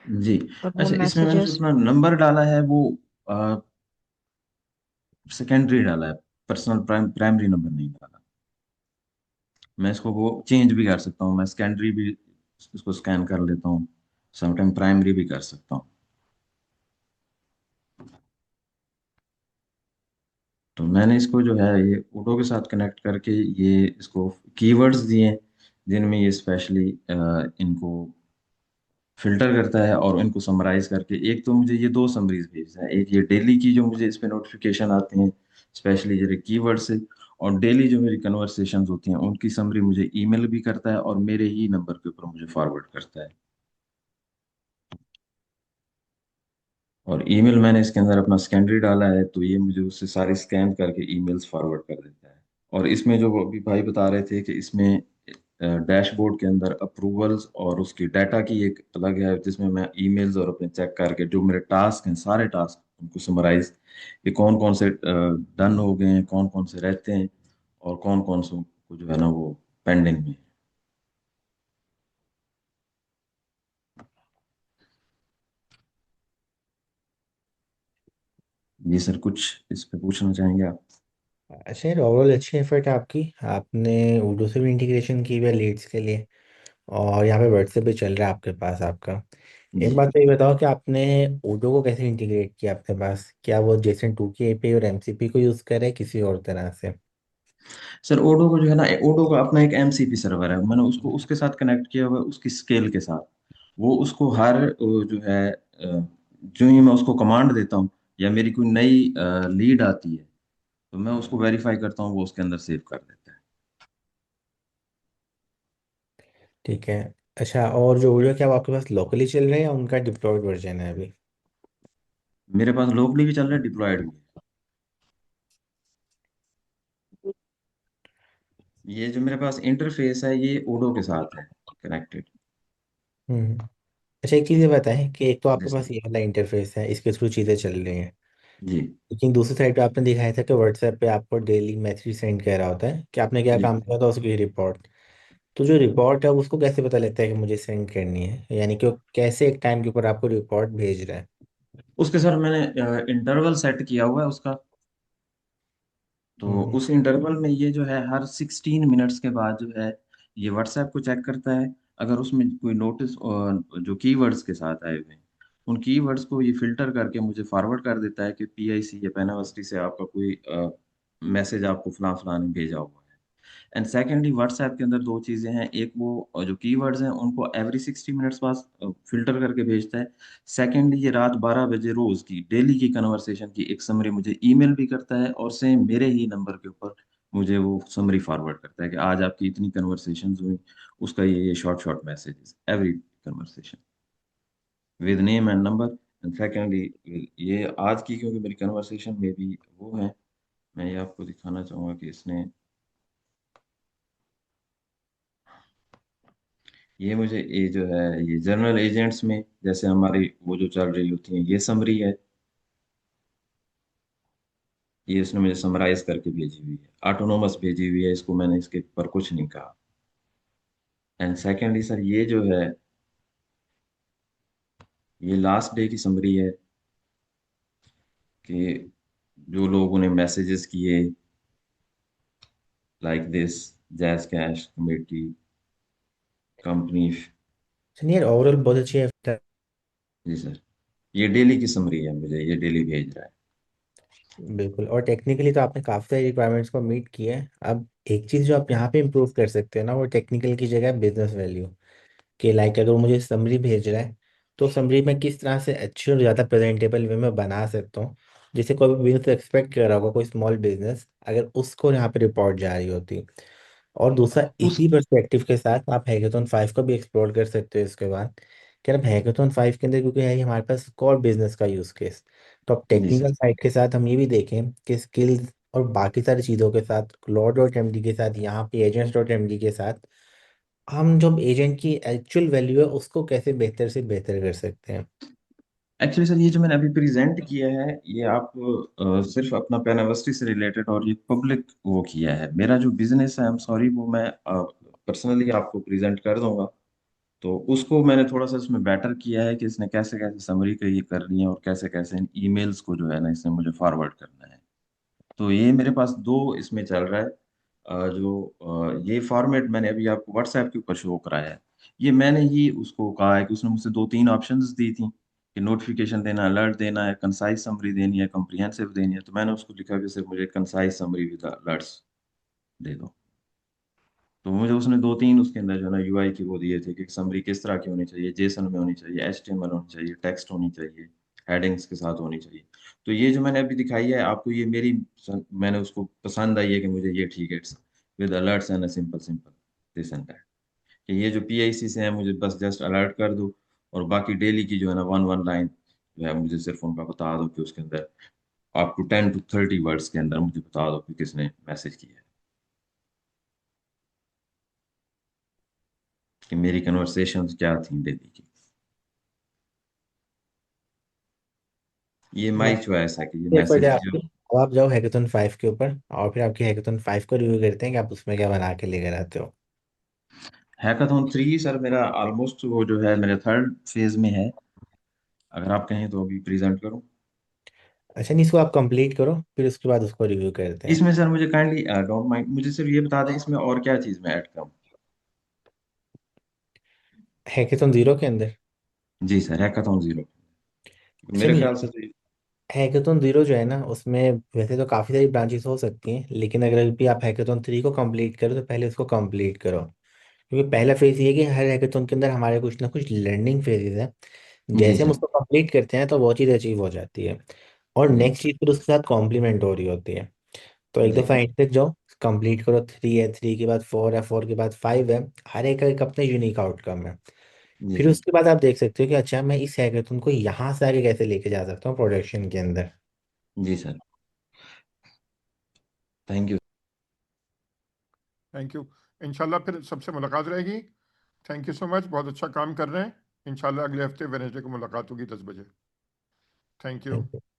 Speaker 10: जी।
Speaker 3: और वो
Speaker 10: अच्छा, इसमें मैंने जो
Speaker 3: मैसेजेस।
Speaker 10: अपना नंबर डाला है वो सेकेंडरी डाला है, पर्सनल प्राइमरी नंबर नहीं डाला। मैं इसको वो चेंज भी कर सकता हूँ। मैं सेकेंडरी भी इसको स्कैन कर लेता हूँ, समटाइम प्राइमरी भी कर सकता हूँ। तो मैंने इसको जो है ये ओडो के साथ कनेक्ट करके ये इसको कीवर्ड्स दिए हैं, जिनमें ये स्पेशली इनको फिल्टर करता है और इनको समराइज करके। एक तो मुझे ये दो समरीज भेजता है, एक ये डेली की जो मुझे इस पे नोटिफिकेशन आती हैं स्पेशली जो कीवर्ड से, और डेली जो मेरी कन्वर्सेशंस होती हैं उनकी समरी मुझे ईमेल भी करता है और मेरे ही नंबर के ऊपर मुझे फॉरवर्ड करता है। और ईमेल मैंने इसके अंदर अपना स्कैनरी डाला है, तो ये मुझे उससे सारे स्कैन करके ईमेल्स फॉरवर्ड कर देता है। और इसमें जो वो अभी भाई बता रहे थे कि इसमें डैशबोर्ड के अंदर अप्रूवल्स और उसकी डाटा की एक अलग है, जिसमें मैं ईमेल्स और अपने चेक करके जो मेरे टास्क हैं सारे टास्क उनको समराइज, कि कौन कौन से डन हो गए हैं, कौन कौन से रहते हैं, और कौन कौन से को जो है ना वो पेंडिंग में है। ये सर कुछ इस पे पूछना चाहेंगे आप?
Speaker 1: अच्छा, यार ओवरऑल अच्छी एफर्ट है आपकी। आपने उर्दू से भी इंटीग्रेशन की हुई है लीड्स के लिए, और यहाँ पे व्हाट्सएप भी चल रहा है आपके पास आपका। एक
Speaker 10: जी
Speaker 1: बात तो ये बताओ कि आपने ओडो को कैसे इंटीग्रेट किया अपने पास? क्या वो जेसन 2 की एपीआई और एमसीपी को यूज़ करे किसी और तरह से?
Speaker 10: सर, ओडो को जो है ना, ओडो का अपना एक एमसीपी सर्वर है। मैंने उसको उसके साथ कनेक्ट किया हुआ है, उसकी स्केल के साथ। वो उसको हर जो है जो ही मैं उसको कमांड देता हूँ या मेरी कोई नई लीड आती है, तो मैं उसको वेरीफाई करता हूँ, वो उसके अंदर सेव कर देता है।
Speaker 1: ठीक है। अच्छा, और जो ओडियो क्या वो आपके पास लोकली चल रहा है या उनका डिप्लॉयड वर्जन है अभी?
Speaker 10: मेरे पास लोकली भी चल रहा है, डिप्लॉयड भी है। ये जो मेरे पास इंटरफेस है ये ओडो के साथ है कनेक्टेड।
Speaker 1: हम्म। अच्छा, एक चीज़ ये बताएं कि एक तो
Speaker 10: जी
Speaker 1: आपके
Speaker 10: सर।
Speaker 1: पास ये वाला इंटरफेस है, इसके थ्रू चीज़ें चल रही हैं,
Speaker 10: जी
Speaker 1: लेकिन दूसरी साइड पे आपने दिखाया था कि व्हाट्सएप पे आपको डेली मैसेज सेंड कर रहा होता है कि आपने क्या
Speaker 10: जी।
Speaker 1: काम किया था, उसकी रिपोर्ट। तो जो रिपोर्ट है उसको कैसे पता लगता है कि मुझे सेंड करनी है, यानी कि वो कैसे एक टाइम के ऊपर आपको रिपोर्ट भेज रहा है?
Speaker 10: उसके सर मैंने इंटरवल सेट किया हुआ है उसका। तो
Speaker 1: हम्म।
Speaker 10: उस इंटरवल में ये जो है हर 16 मिनट्स के बाद जो है ये व्हाट्सएप को चेक करता है। अगर उसमें कोई नोटिस जो कीवर्ड्स के साथ आए हुए हैं, उन कीवर्ड्स को ये फिल्टर करके मुझे फॉरवर्ड कर देता है कि पीआईसी या पेनावर्सिटी से आपका कोई मैसेज आपको फलां फलां ने भेजा हुआ है। एंड सेकेंडली व्हाट्सएप के अंदर दो चीजें हैं, एक वो जो कीवर्ड्स हैं उनको एवरी 60 मिनट्स बाद फिल्टर करके भेजता है। सेकेंडली ये रात 12 बजे रोज की डेली की कन्वर्सेशन की एक समरी मुझे ईमेल भी करता है, और सेम मेरे ही नंबर के ऊपर मुझे वो समरी फॉरवर्ड करता है कि आज आपकी इतनी कन्वर्सेशन हुई, उसका ये short short messages every conversation with name and number. And secondly ये आज की क्योंकि मेरी कन्वर्सेशन में भी वो है, मैं ये आपको दिखाना चाहूंगा कि इसने ये मुझे ये जो है ये जर्नल एजेंट्स में जैसे हमारी वो जो चल रही होती है ये समरी है, ये उसने मुझे समराइज करके भेजी हुई है, ऑटोनोमस भेजी हुई है, इसको मैंने इसके ऊपर कुछ नहीं कहा। एंड सेकेंडली सर ये जो है ये लास्ट डे की समरी है कि जो लोगों ने मैसेजेस किए like this, jazz cash committee company.
Speaker 1: चलिए ओवरऑल बहुत अच्छी है।
Speaker 10: जी सर, ये डेली की समरी है, मुझे ये डेली भेज रहा है।
Speaker 1: बिल्कुल, और टेक्निकली तो आपने काफ़ी सारी रिक्वायरमेंट्स को मीट किया है। अब एक चीज़ जो आप यहाँ पे इम्प्रूव कर सकते हैं ना, वो टेक्निकल की जगह बिजनेस वैल्यू। कि लाइक अगर वो मुझे समरी भेज रहा है, तो समरी में किस तरह से अच्छी और ज़्यादा प्रेजेंटेबल वे में बना सकता हूँ, जिससे कोई भी बिजनेस एक्सपेक्ट कर रहा होगा, कोई स्मॉल बिजनेस, अगर उसको यहाँ पे रिपोर्ट जा रही होती। और दूसरा,
Speaker 10: उस
Speaker 1: इसी पर्सपेक्टिव के साथ आप हैकेथॉन 5 को भी एक्सप्लोर कर सकते हो इसके बाद। कि अब हैकेथॉन 5 के अंदर क्योंकि है ही हमारे पास कोर बिजनेस का यूज केस, तो अब
Speaker 10: जी सर।
Speaker 1: टेक्निकल साइड के साथ हम ये भी देखें कि स्किल्स और बाकी सारी चीज़ों के साथ क्लॉड डॉट एम डी के साथ, यहाँ पे एजेंट्स डॉट एम डी के साथ, हम जो एजेंट की एक्चुअल वैल्यू है उसको कैसे बेहतर से बेहतर कर सकते हैं।
Speaker 10: एक्चुअली सर ये जो मैंने अभी प्रेजेंट किया है ये आप सिर्फ अपना पेन यूनिवर्सिटी से रिलेटेड और ये पब्लिक वो किया है, मेरा जो बिजनेस है आई एम सॉरी वो मैं पर्सनली आपको प्रेजेंट कर दूंगा। तो उसको मैंने थोड़ा सा इसमें बेटर किया है कि इसने कैसे कैसे समरी का ये करनी है और कैसे कैसे इन ईमेल्स को जो है ना इसने मुझे फॉरवर्ड करना है। तो ये मेरे पास दो इसमें चल रहा है। ये फॉर्मेट मैंने अभी आपको व्हाट्सएप के ऊपर शो कराया है, ये मैंने ही उसको कहा है कि उसने मुझसे दो तीन ऑप्शंस दी थी कि नोटिफिकेशन देना, अलर्ट देना है, कंसाइज समरी देनी है, कॉम्प्रिहेंसिव देनी है। तो मैंने उसको लिखा कि सिर्फ मुझे कंसाइज समरी विद अलर्ट्स दे दो। तो मुझे उसने दो तीन उसके अंदर जो है ना यूआई की वो दिए थे कि समरी किस तरह की होनी चाहिए, जेसन में होनी चाहिए, एचटीएमएल होनी चाहिए, टेक्स्ट होनी चाहिए, हेडिंग्स के साथ होनी चाहिए। तो ये जो मैंने अभी दिखाई है आपको, ये मेरी मैंने उसको पसंद आई है कि मुझे ये ठीक है, with alerts and simple simple this and that, कि ये जो पीआईसी से है मुझे बस जस्ट अलर्ट कर दो, और बाकी डेली की जो है ना वन वन लाइन जो है मुझे सिर्फ उनका बता दो कि उसके अंदर अप टू 10 to 30 वर्ड्स के अंदर मुझे बता दो कि किसने मैसेज किया है, कि मेरी कन्वर्सेशन क्या थी डेली की। ये माई चॉइस है कि ये
Speaker 1: एफर्ट है
Speaker 10: मैसेज जो।
Speaker 1: आपकी। अब आप जाओ हैकेथॉन 5 के ऊपर, और फिर आपकी हैकेथॉन 5 को रिव्यू करते हैं कि आप उसमें क्या बना के लेकर आते हो।
Speaker 10: हैकाथॉन 3 सर मेरा ऑलमोस्ट वो जो है मेरे थर्ड फेज में है, अगर आप कहें तो अभी प्रेजेंट करूं।
Speaker 1: अच्छा, नहीं, इसको आप कंप्लीट करो, फिर उसके बाद उसको रिव्यू करते हैं।
Speaker 10: इसमें सर मुझे काइंडली डोंट माइंड, मुझे सिर्फ ये बता दें इसमें और क्या चीज़ मैं ऐड करूं।
Speaker 1: हैकेथॉन 0 के अंदर।
Speaker 10: जी सर, हैकाथॉन 0
Speaker 1: अच्छा,
Speaker 10: मेरे
Speaker 1: नहीं,
Speaker 10: ख्याल से तो
Speaker 1: हैकेथॉन 0 जो है ना, उसमें वैसे तो काफ़ी सारी ब्रांचेस हो सकती हैं, लेकिन अगर भी आप हैकेथॉन 3 को कंप्लीट करो तो पहले उसको कंप्लीट करो। क्योंकि पहला फेज ये है कि हर हैकेथॉन के अंदर हमारे कुछ ना कुछ लर्निंग फेजेस हैं।
Speaker 10: जी
Speaker 1: जैसे हम
Speaker 10: सर।
Speaker 1: उसको कंप्लीट करते हैं तो वो चीज़ अचीव हो जाती है, और
Speaker 10: जी
Speaker 1: नेक्स्ट चीज़ फिर उसके साथ कॉम्प्लीमेंट हो रही होती है। तो एक
Speaker 10: जी
Speaker 1: दफ़ा एंड तक जाओ, कंप्लीट करो। 3 है, 3 के बाद 4 है, 4 के बाद 5 है। हर एक का एक अपना यूनिक आउटकम है।
Speaker 10: जी
Speaker 1: फिर
Speaker 10: सर।
Speaker 1: उसके बाद आप देख सकते हो कि अच्छा, मैं इस हैकेथॉन को यहाँ से आगे कैसे लेके जा सकता हूँ प्रोडक्शन के अंदर।
Speaker 10: जी sir. Thank you.
Speaker 2: Thank you. इंशाल्लाह फिर सबसे मुलाकात रहेगी। थैंक यू सो मच, बहुत अच्छा काम कर रहे हैं। इंशाल्लाह अगले हफ्ते वेनेसडे को मुलाकात होगी 10 बजे। Thank you.
Speaker 1: Thank you.